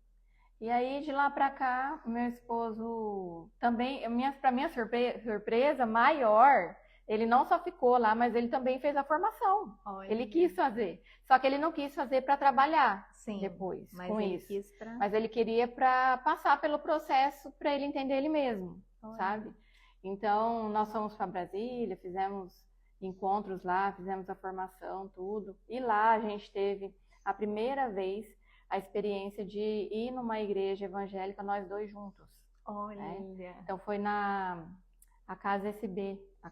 [SPEAKER 2] E aí, de lá pra cá, meu esposo também, pra minha surpresa maior, ele não só ficou lá, mas ele também fez a formação. Olha. Ele quis fazer. Só que ele não quis fazer para trabalhar depois com isso. Mas ele queria para passar pelo processo para ele entender ele mesmo, sabe? Então, nós fomos para Brasília, fizemos encontros lá, fizemos a formação, tudo. E lá a gente teve a primeira vez a experiência de ir numa igreja evangélica, nós 2 juntos.
[SPEAKER 1] Olha.
[SPEAKER 2] Né? Então, foi a Casa SB, a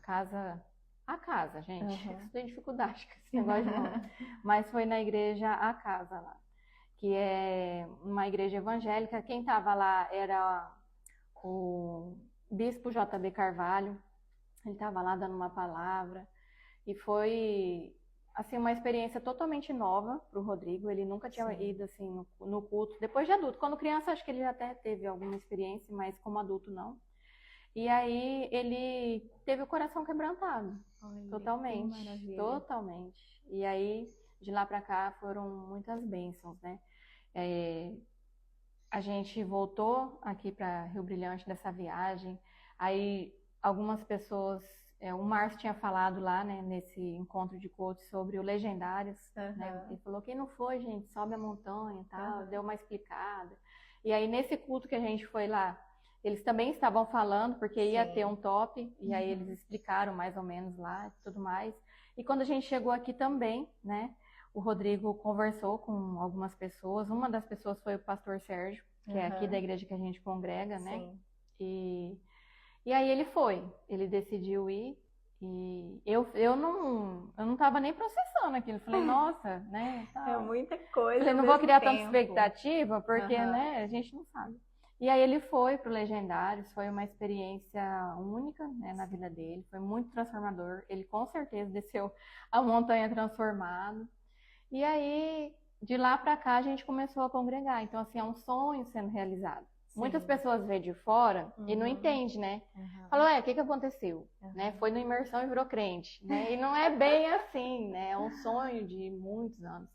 [SPEAKER 2] casa, gente. Isso tem dificuldade com esse negócio de nome. Mas foi na igreja A Casa lá, que é uma igreja evangélica. Quem estava lá era o bispo JB Carvalho. Ele estava lá dando uma palavra. E foi, assim, uma experiência totalmente nova para o Rodrigo. Ele nunca tinha ido, assim, no culto. Depois de adulto. Quando criança, acho que ele até teve alguma experiência, mas como adulto, não. E aí ele teve o coração quebrantado. Olha, totalmente. Totalmente. E aí, de lá pra cá, foram muitas bênçãos, né? A gente voltou aqui para Rio Brilhante dessa viagem. Aí, algumas pessoas... o Márcio tinha falado lá, né, nesse encontro de coach sobre o Legendários. Né? Ele falou, quem não foi, gente, sobe a montanha e tal. Deu uma explicada. E aí, nesse culto que a gente foi lá, eles também estavam falando, porque ia ter um top, e aí eles explicaram mais ou menos lá e tudo mais. E quando a gente chegou aqui também, né, o Rodrigo conversou com algumas pessoas. Uma das pessoas foi o pastor Sérgio, que é aqui da igreja que a gente congrega, né? Sim. E aí ele decidiu ir. E eu não tava nem processando aquilo. Falei, nossa, né? Tal.
[SPEAKER 1] É muita coisa.
[SPEAKER 2] Falei, não vou criar tanta expectativa, porque, né, a gente não sabe. E aí ele foi pro Legendários, foi uma experiência única, né, na vida dele, foi muito transformador. Ele com certeza desceu a montanha transformado. E aí, de lá pra cá, a gente começou a congregar. Então, assim, é um sonho sendo realizado. Muitas pessoas veem de fora e não entendem, né? Falam, o que aconteceu? Né? Foi na imersão e virou crente, né? E não é bem assim, né? É um sonho de muitos anos.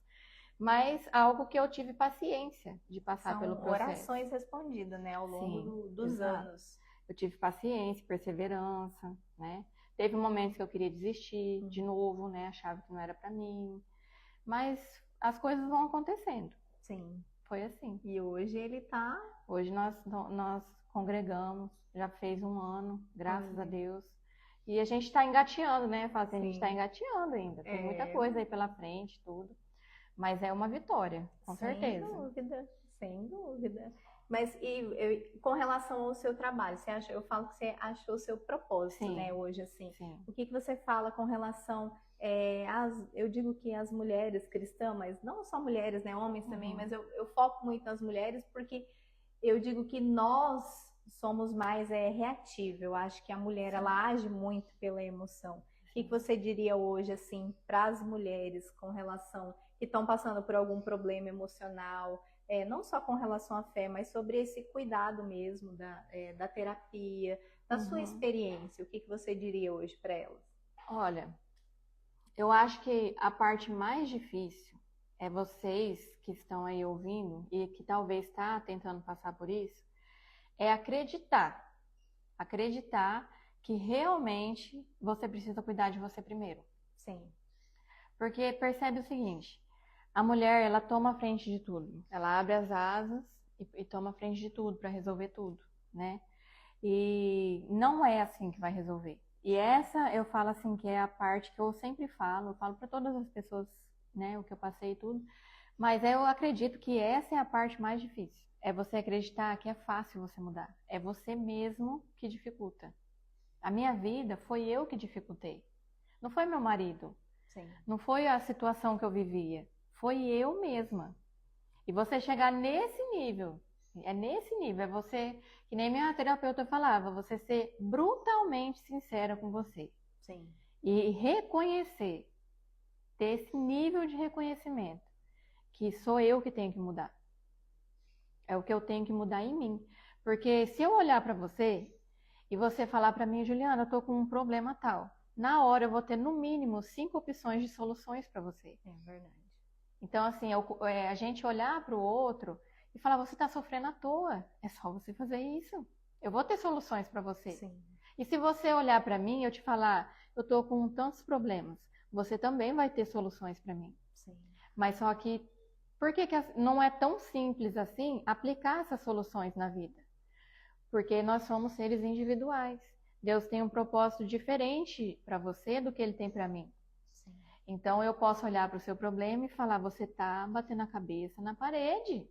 [SPEAKER 2] Mas algo que eu tive paciência de passar pelo processo.
[SPEAKER 1] Orações respondidas, né? Ao longo dos anos.
[SPEAKER 2] Eu tive paciência, perseverança, né? Teve momentos que eu queria desistir de novo, né? Achava que não era pra mim. Mas as coisas vão acontecendo.
[SPEAKER 1] Sim.
[SPEAKER 2] Foi assim.
[SPEAKER 1] E hoje ele tá...
[SPEAKER 2] Hoje nós congregamos, já fez 1 ano, graças a Deus. E a gente tá engateando, né? A gente tá engateando ainda. Tem muita coisa aí pela frente, tudo. Mas é uma vitória, com certeza.
[SPEAKER 1] Sem dúvida, sem dúvida. Mas com relação ao seu trabalho, eu falo que você achou o seu propósito, né, hoje, assim.
[SPEAKER 2] Sim.
[SPEAKER 1] O que você fala com relação eu digo que as mulheres cristãs, mas não só mulheres, né, homens também, mas eu foco muito nas mulheres porque eu digo que nós somos mais reativos. Eu acho que a mulher, ela age muito pela emoção. O que você diria hoje, assim, para as mulheres com relação que estão passando por algum problema emocional, não só com relação à fé, mas sobre esse cuidado mesmo da terapia, da sua experiência? O que você diria hoje para elas?
[SPEAKER 2] Olha, eu acho que a parte mais difícil é vocês que estão aí ouvindo e que talvez está tentando passar por isso, é acreditar que realmente você precisa cuidar de você primeiro.
[SPEAKER 1] Sim.
[SPEAKER 2] Porque percebe o seguinte, a mulher, ela toma a frente de tudo. Ela abre as asas e toma a frente de tudo para resolver tudo, né? E não é assim que vai resolver. E essa, eu falo assim, que é a parte que eu sempre falo, eu falo para todas as pessoas, né, o que eu passei e tudo. Mas eu acredito que essa é a parte mais difícil. É você acreditar que é fácil você mudar. É você mesmo que dificulta. A minha vida foi eu que dificultei. Não foi meu marido.
[SPEAKER 1] Sim.
[SPEAKER 2] Não foi a situação que eu vivia. Foi eu mesma. E você chegar nesse nível, é você, que nem minha terapeuta falava, você ser brutalmente sincera com você.
[SPEAKER 1] Sim.
[SPEAKER 2] E reconhecer, ter esse nível de reconhecimento, que sou eu que tenho que mudar. É o que eu tenho que mudar em mim. Porque se eu olhar para você e você falar para mim, Juliana, eu tô com um problema tal, na hora eu vou ter no mínimo 5 opções de soluções para você.
[SPEAKER 1] É verdade.
[SPEAKER 2] Então, assim, a gente olhar para o outro e falar, você está sofrendo à toa, é só você fazer isso. Eu vou ter soluções para você.
[SPEAKER 1] Sim.
[SPEAKER 2] E se você olhar para mim e eu te falar, eu estou com tantos problemas, você também vai ter soluções para mim.
[SPEAKER 1] Sim.
[SPEAKER 2] Mas só que, por que não é tão simples assim aplicar essas soluções na vida? Porque nós somos seres individuais. Deus tem um propósito diferente para você do que Ele tem para mim.
[SPEAKER 1] Sim.
[SPEAKER 2] Então eu posso olhar para o seu problema e falar, você está batendo a cabeça na parede.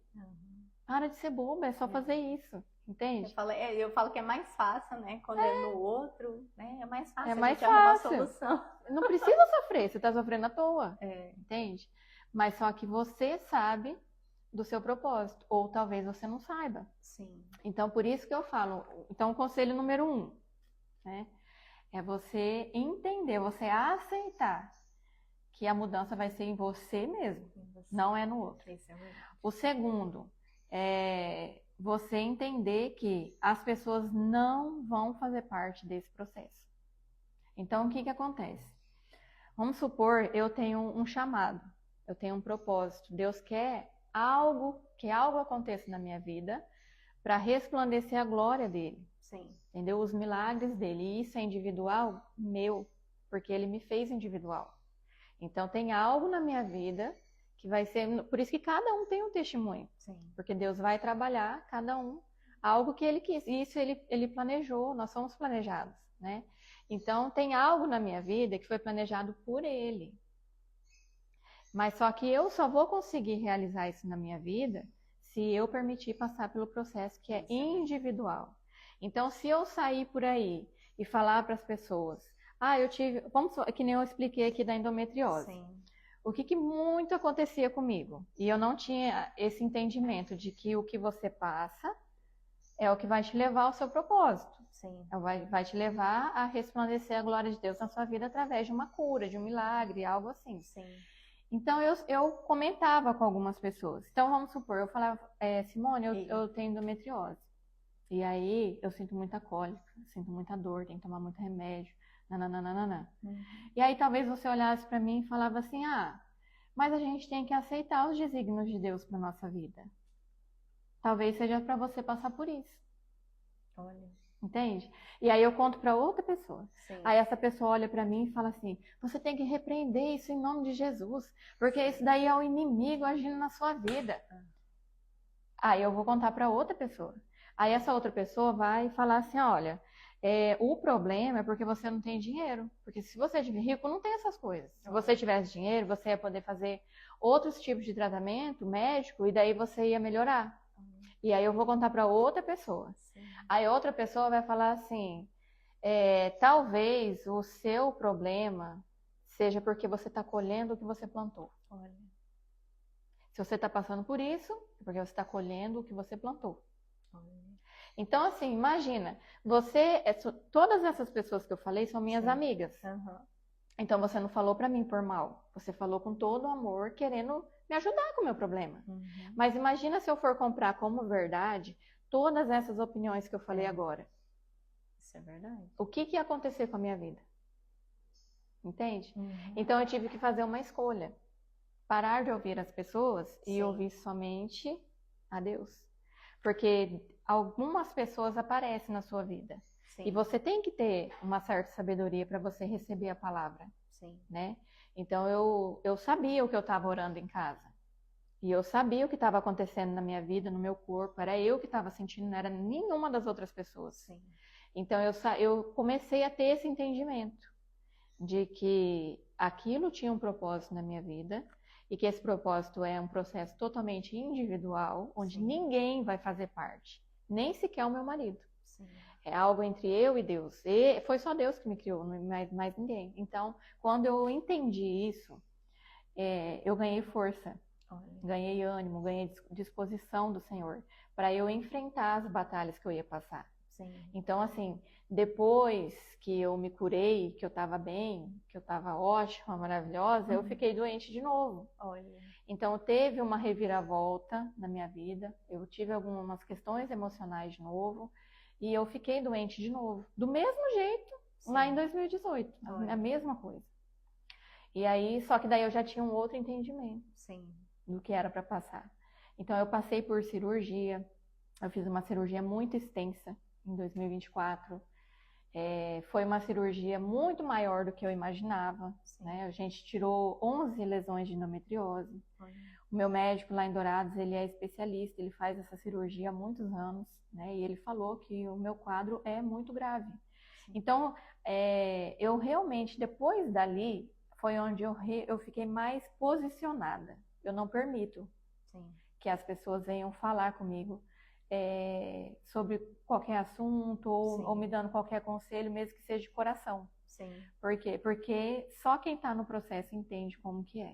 [SPEAKER 2] Para de ser boba, é só fazer isso. Entende?
[SPEAKER 1] Eu falo que é mais fácil, né? Quando é no outro, né? É mais fácil.
[SPEAKER 2] É mais
[SPEAKER 1] arrumar
[SPEAKER 2] fácil.
[SPEAKER 1] Solução.
[SPEAKER 2] Não precisa sofrer, você está sofrendo à toa. Entende? Mas só que você sabe do seu propósito. Ou talvez você não saiba.
[SPEAKER 1] Sim.
[SPEAKER 2] Então, por isso que eu falo. Então, o conselho número 1, né? É você entender, você aceitar que a mudança vai ser em você mesmo. Não é no outro.
[SPEAKER 1] Isso é verdade.
[SPEAKER 2] O segundo é você entender que as pessoas não vão fazer parte desse processo. Então, o que acontece? Vamos supor, eu tenho um chamado, eu tenho um propósito. Deus quer que algo aconteça na minha vida para resplandecer a glória dele.
[SPEAKER 1] Sim.
[SPEAKER 2] Entendeu? Os milagres dele. E isso é individual? Meu. Porque ele me fez individual. Então, tem algo na minha vida que vai ser... Por isso que cada um tem um testemunho.
[SPEAKER 1] Sim.
[SPEAKER 2] Porque Deus vai trabalhar, cada um, algo que Ele quis. E isso Ele planejou, nós somos planejados, né? Então, tem algo na minha vida que foi planejado por Ele. Mas só que eu só vou conseguir realizar isso na minha vida se eu permitir passar pelo processo que é individual. Então, se eu sair por aí e falar para as pessoas, eu tive... que nem eu expliquei aqui da endometriose.
[SPEAKER 1] Sim.
[SPEAKER 2] O que muito acontecia comigo? E eu não tinha esse entendimento de que o que você passa é o que vai te levar ao seu propósito.
[SPEAKER 1] Sim.
[SPEAKER 2] Vai te levar a resplandecer a glória de Deus na sua vida através de uma cura, de um milagre, algo assim.
[SPEAKER 1] Sim.
[SPEAKER 2] Então eu comentava com algumas pessoas. Então vamos supor, eu falava, Simone, eu tenho endometriose. E aí eu sinto muita cólica, sinto muita dor, tenho que tomar muito remédio, nananana. E aí talvez você olhasse para mim e falava assim, mas a gente tem que aceitar os desígnios de Deus para nossa vida. Talvez seja para você passar por isso.
[SPEAKER 1] Olha.
[SPEAKER 2] Entende? E aí eu conto para outra pessoa.
[SPEAKER 1] Sim.
[SPEAKER 2] Aí essa pessoa olha para mim e fala assim, você tem que repreender isso em nome de Jesus, porque isso daí é o inimigo agindo na sua vida. Aí eu vou contar para outra pessoa. Aí essa outra pessoa vai falar assim, olha, o problema é porque você não tem dinheiro. Porque se você estiver rico, não tem essas coisas. Se você tivesse dinheiro, você ia poder fazer outros tipos de tratamento médico e daí você ia melhorar. E aí eu vou contar para outra pessoa. Sim. Aí outra pessoa vai falar assim, talvez o seu problema seja porque você está colhendo o que você plantou. Olha. Se você está passando por isso, é porque você está colhendo o que você plantou. Então, assim, imagina, todas essas pessoas que eu falei são minhas amigas. Então, você não falou para mim por mal. Você falou com todo o amor, querendo me ajudar com o meu problema. Mas imagina se eu for comprar como verdade todas essas opiniões que eu falei agora.
[SPEAKER 1] Isso é verdade.
[SPEAKER 2] O que ia acontecer com a minha vida? Entende? Então, eu tive que fazer uma escolha. Parar de ouvir as pessoas e ouvir somente a Deus. Porque algumas pessoas aparecem na sua vida. Sim. E você tem que ter uma certa sabedoria para você receber a palavra. Sim. Né? Então eu sabia o que eu estava orando em casa. E eu sabia o que estava acontecendo na minha vida, no meu corpo. Era eu que estava sentindo, não era nenhuma das outras pessoas. Sim. Então eu comecei a ter esse entendimento de que aquilo tinha um propósito na minha vida. E que esse propósito é um processo totalmente individual, onde ninguém vai fazer parte, nem sequer o meu marido. Sim. É algo entre eu e Deus. E foi só Deus que me criou, mais ninguém. Então, quando eu entendi isso, eu ganhei força, ganhei ânimo, ganhei disposição do Senhor para eu enfrentar as batalhas que eu ia passar. Sim. Então, assim, depois que eu me curei, que eu estava bem, que eu estava ótima, maravilhosa, eu fiquei doente de novo. Olha. Então, teve uma reviravolta na minha vida, eu tive algumas questões emocionais de novo, e eu fiquei doente de novo. Do mesmo jeito, lá em 2018, a mesma coisa. E aí, só que daí eu já tinha um outro entendimento do que era para passar. Então, eu passei por cirurgia, eu fiz uma cirurgia muito extensa em 2024. Foi uma cirurgia muito maior do que eu imaginava, né? A gente tirou 11 lesões de endometriose. O meu médico lá em Dourados, ele é especialista, ele faz essa cirurgia há muitos anos, né? E ele falou que o meu quadro é muito grave. Então, eu realmente, depois dali, foi onde eu fiquei mais posicionada. Eu não permito que as pessoas venham falar comigo sobre qualquer assunto ou me dando qualquer conselho, mesmo que seja de coração. Sim. Por quê? Porque só quem está no processo entende como que é.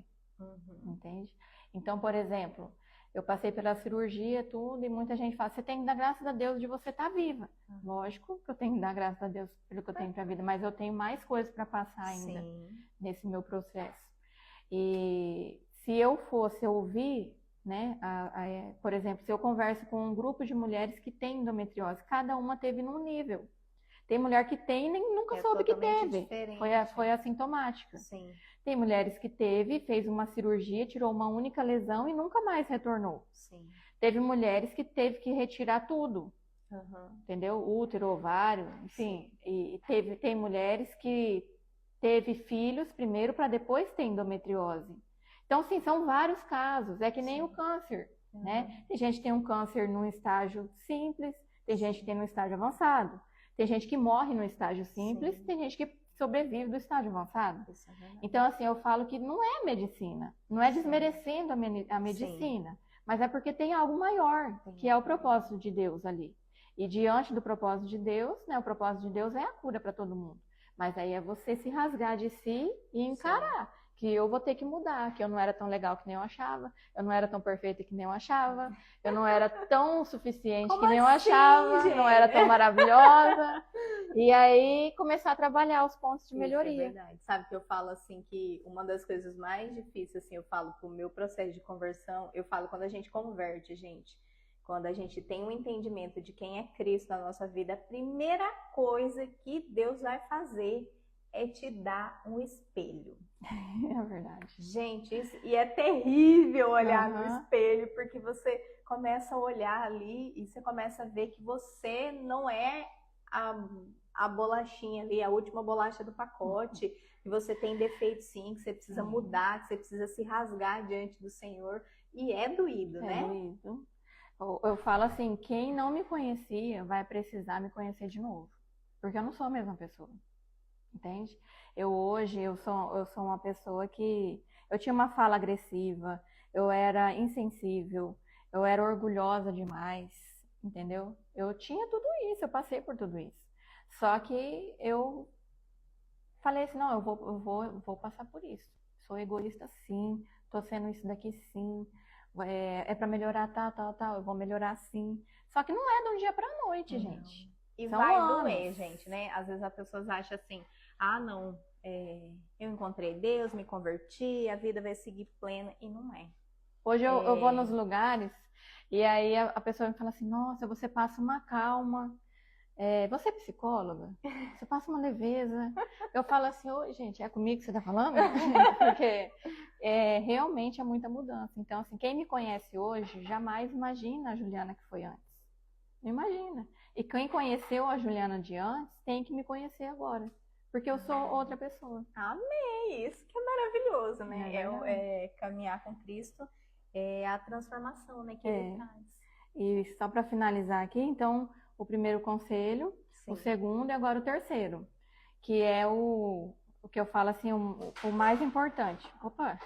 [SPEAKER 2] Entende? Então, por exemplo, eu passei pela cirurgia, tudo, e muita gente fala, você tem que dar graças a Deus de você estar viva. Lógico que eu tenho que dar graças a Deus pelo que eu tenho para a vida, mas eu tenho mais coisas para passar ainda nesse meu processo. E se eu fosse ouvir, né, por exemplo, se eu converso com um grupo de mulheres que têm endometriose, cada uma teve num nível. Tem mulher que tem e nem nunca soube que teve. Foi assintomática. Sim. Tem mulheres que teve, fez uma cirurgia, tirou uma única lesão e nunca mais retornou. Sim. Teve mulheres que teve que retirar tudo. Entendeu? Útero, ovário, enfim. E tem mulheres que teve filhos primeiro para depois ter endometriose. Então, sim, são vários casos. É que nem o câncer, né? Tem gente que tem um câncer num estágio simples, tem gente que tem num estágio avançado. Tem gente que morre no estágio simples, tem gente que sobrevive do estágio avançado. Então, assim, eu falo que não é medicina. Não é desmerecendo a medicina. Mas é porque tem algo maior, que é o propósito de Deus ali. E diante do propósito de Deus, né? O propósito de Deus é a cura para todo mundo. Mas aí é você se rasgar de si e encarar. Que eu vou ter que mudar, que eu não era tão legal que nem eu achava, eu não era tão perfeita que nem eu achava, eu não era tão suficiente que nem eu achava, gente? Não era tão maravilhosa. E aí começar a trabalhar os pontos de melhoria.
[SPEAKER 1] É verdade. Sabe que eu falo assim que uma das coisas mais difíceis, assim, eu falo pro meu processo de conversão, eu falo quando a gente converte, gente, Quando a gente tem um entendimento de quem é Cristo na nossa vida, a primeira coisa que Deus vai fazer é te dar um espelho.
[SPEAKER 2] É verdade.
[SPEAKER 1] Gente, e é terrível olhar no espelho, porque você começa a olhar ali e você começa a ver que você não é a bolachinha ali, a última bolacha do pacote, que você tem defeito sim, que você precisa mudar, que você precisa se rasgar diante do Senhor. E é doído, né?
[SPEAKER 2] É doído. Eu falo assim, quem não me conhecia vai precisar me conhecer de novo. Porque eu não sou a mesma pessoa. Entende? Hoje eu sou uma pessoa que eu tinha uma fala agressiva, eu era insensível, eu era orgulhosa demais, entendeu? Eu tinha tudo isso, eu passei por tudo isso. Só que eu falei assim, não, eu vou passar por isso. Sou egoísta sim, tô sendo isso daqui sim, é para melhorar tal, eu vou melhorar sim. Só que não é de um dia pra noite, gente.
[SPEAKER 1] E são vai anos. Doer, gente, né? Às vezes as pessoas acham assim, não, eu encontrei Deus, me converti, a vida vai seguir plena, e não é.
[SPEAKER 2] Hoje eu vou nos lugares e aí a pessoa me fala assim, nossa, você passa uma calma, você é psicóloga? Você passa uma leveza. Eu falo assim, oi, gente, é comigo que você tá falando? Porque realmente é muita mudança. Então, assim, quem me conhece hoje jamais imagina a Juliana que foi antes. Não imagina. E quem conheceu a Juliana de antes tem que me conhecer agora. Porque eu sou outra pessoa.
[SPEAKER 1] Amém! Isso que é maravilhoso, né? Caminhar com Cristo, é a transformação, né, que Ele traz.
[SPEAKER 2] E só para finalizar aqui, então, o primeiro conselho, sim, o segundo e agora o terceiro, que é o que eu falo assim, o mais importante. Opa!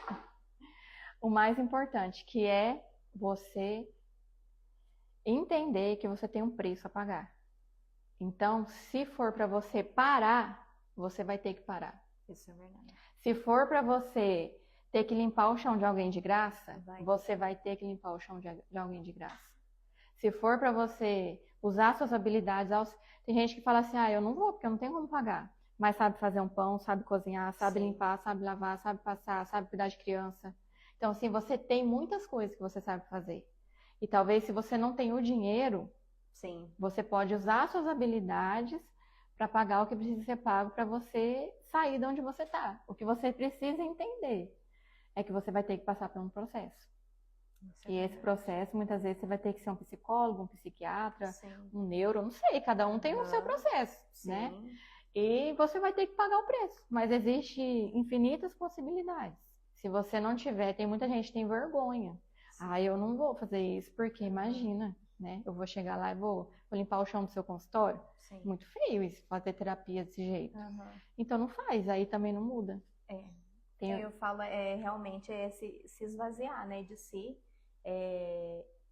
[SPEAKER 2] O mais importante, que é você entender que você tem um preço a pagar. Então, se for para você parar, você vai ter que parar.
[SPEAKER 1] Isso é verdade.
[SPEAKER 2] Se for para você ter que limpar o chão de alguém de graça, você vai ter que limpar o chão de alguém de graça. Se for para você usar suas habilidades, tem gente que fala assim, eu não vou porque eu não tenho como pagar. Mas sabe fazer um pão, sabe cozinhar, sabe limpar, sabe lavar, sabe passar, sabe cuidar de criança. Então, assim, você tem muitas coisas que você sabe fazer. E talvez se você não tem o dinheiro,
[SPEAKER 1] sim,
[SPEAKER 2] você pode usar suas habilidades para pagar o que precisa ser pago para você sair de onde você está. O que você precisa entender é que você vai ter que passar por um processo. E esse processo, muitas vezes, você vai ter que ser um psicólogo, um psiquiatra, um neuro, não sei, cada um tem o seu processo, né? E você vai ter que pagar o preço. Mas existe infinitas possibilidades. Se você não tiver, tem muita gente que tem vergonha. Eu não vou fazer isso, porque imagina, né? Eu vou chegar lá e vou limpar o chão do seu consultório.
[SPEAKER 1] Sim.
[SPEAKER 2] Muito feio isso, fazer terapia desse jeito. Então não faz, aí também não muda.
[SPEAKER 1] Eu falo, realmente se esvaziar, né, de si,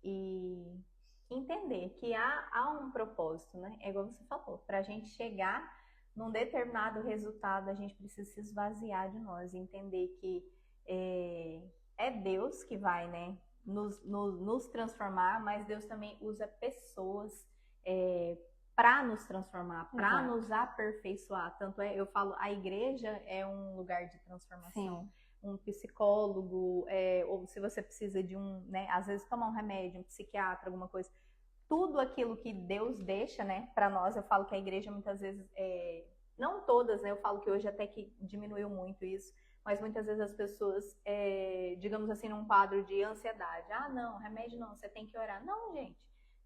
[SPEAKER 1] e entender que há um propósito, né? É igual você falou, para a gente chegar num determinado resultado, a gente precisa se esvaziar de nós, entender que é Deus que vai, né, nos transformar, mas Deus também usa pessoas para nos transformar, para nos aperfeiçoar. Tanto eu falo, a igreja é um lugar de transformação. Sim. Um psicólogo, ou se você precisa de né, às vezes tomar um remédio, um psiquiatra, alguma coisa. Tudo aquilo que Deus deixa, né, para nós. Eu falo que a igreja muitas vezes, não todas, né, eu falo que hoje até que diminuiu muito isso, mas muitas vezes as pessoas, digamos assim, num quadro de ansiedade. Não, remédio não, você tem que orar. Não, gente.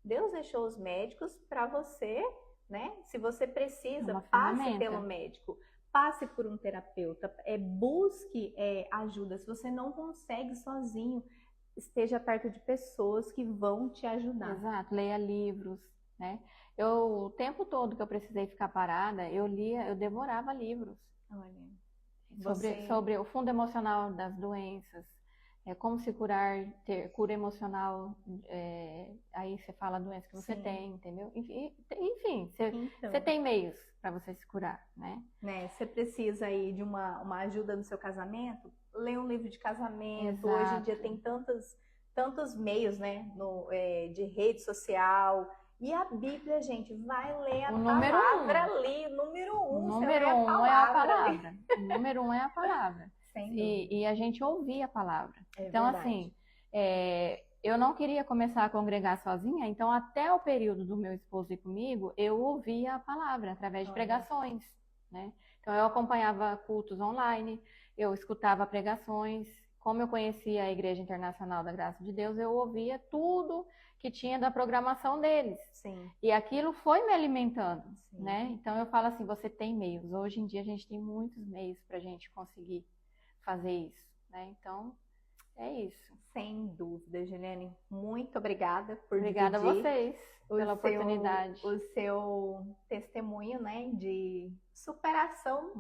[SPEAKER 1] Deus deixou os médicos para você, né? Se você precisa, passe pelo médico, passe por um terapeuta, busque ajuda. Se você não consegue sozinho, esteja perto de pessoas que vão te ajudar.
[SPEAKER 2] Exato, leia livros, né? O tempo todo que eu precisei ficar parada, eu devorava livros.
[SPEAKER 1] Olha,
[SPEAKER 2] sobre o fundo emocional das doenças, como se curar, ter cura emocional, aí você fala a doença que você tem, entendeu? Enfim, você tem meios para você se curar, né?
[SPEAKER 1] Você precisa aí de uma ajuda no seu casamento? Lê um livro de casamento.
[SPEAKER 2] Exato.
[SPEAKER 1] Hoje em dia tem tantos meios, né? De rede social. E a Bíblia, gente, vai ler a palavra ali, número 1.
[SPEAKER 2] O número 1 é a palavra. O número 1 é a palavra. E a gente ouvir a palavra. Então,
[SPEAKER 1] verdade.
[SPEAKER 2] assim, eu não queria começar a congregar sozinha, então até o período do meu esposo ir comigo, eu ouvia a palavra através de pregações, né? Então eu acompanhava cultos online, eu escutava pregações, como eu conhecia a Igreja Internacional da Graça de Deus, eu ouvia tudo que tinha da programação deles.
[SPEAKER 1] Sim.
[SPEAKER 2] E aquilo foi me alimentando, né? Então eu falo assim, você tem meios. Hoje em dia a gente tem muitos meios para a gente conseguir fazer isso, né? Então é isso.
[SPEAKER 1] Sem dúvida, Juliane. Muito obrigada por
[SPEAKER 2] Obrigada a vocês pela oportunidade.
[SPEAKER 1] O seu testemunho, né, de superação.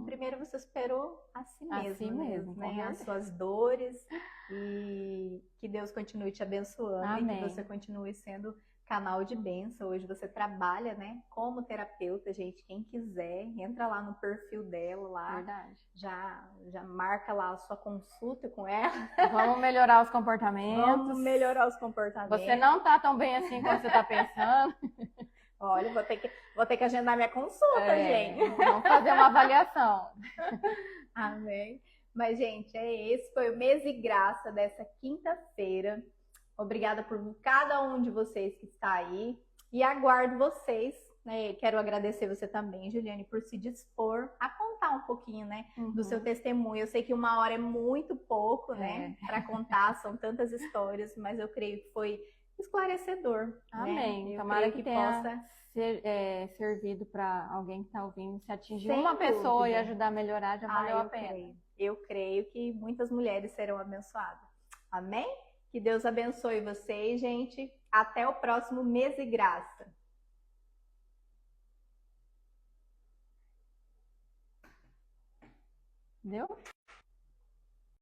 [SPEAKER 1] Primeiro você superou a si mesmo, né? As suas dores, e que Deus continue te abençoando.
[SPEAKER 2] Amém.
[SPEAKER 1] E que você continue sendo canal de bênção. Hoje você trabalha, né, como terapeuta, gente. Quem quiser, entra lá no perfil dela lá.
[SPEAKER 2] Verdade.
[SPEAKER 1] Já marca lá a sua consulta com ela.
[SPEAKER 2] Vamos melhorar os comportamentos.
[SPEAKER 1] Vamos melhorar os comportamentos.
[SPEAKER 2] Você não tá tão bem assim como você tá pensando.
[SPEAKER 1] Olha, vou ter que agendar minha consulta, gente.
[SPEAKER 2] Vamos fazer uma avaliação.
[SPEAKER 1] Amém. Mas, gente, esse foi o Mês de Graça dessa quinta-feira. Obrigada por cada um de vocês que está aí. E aguardo vocês, né? Quero agradecer você também, Juliane, por se dispor a contar um pouquinho, né, do seu testemunho. Eu sei que 1 hora é muito pouco, né, para contar, são tantas histórias, mas eu creio que foi esclarecedor.
[SPEAKER 2] Amém.
[SPEAKER 1] Né?
[SPEAKER 2] Tomara que tenha servido para alguém que está ouvindo. Se atingir uma pessoa e ajudar a melhorar, já valeu a pena.
[SPEAKER 1] Eu creio que muitas mulheres serão abençoadas. Amém? Que Deus abençoe vocês, gente. Até o próximo Mês de Graça.
[SPEAKER 2] Deu?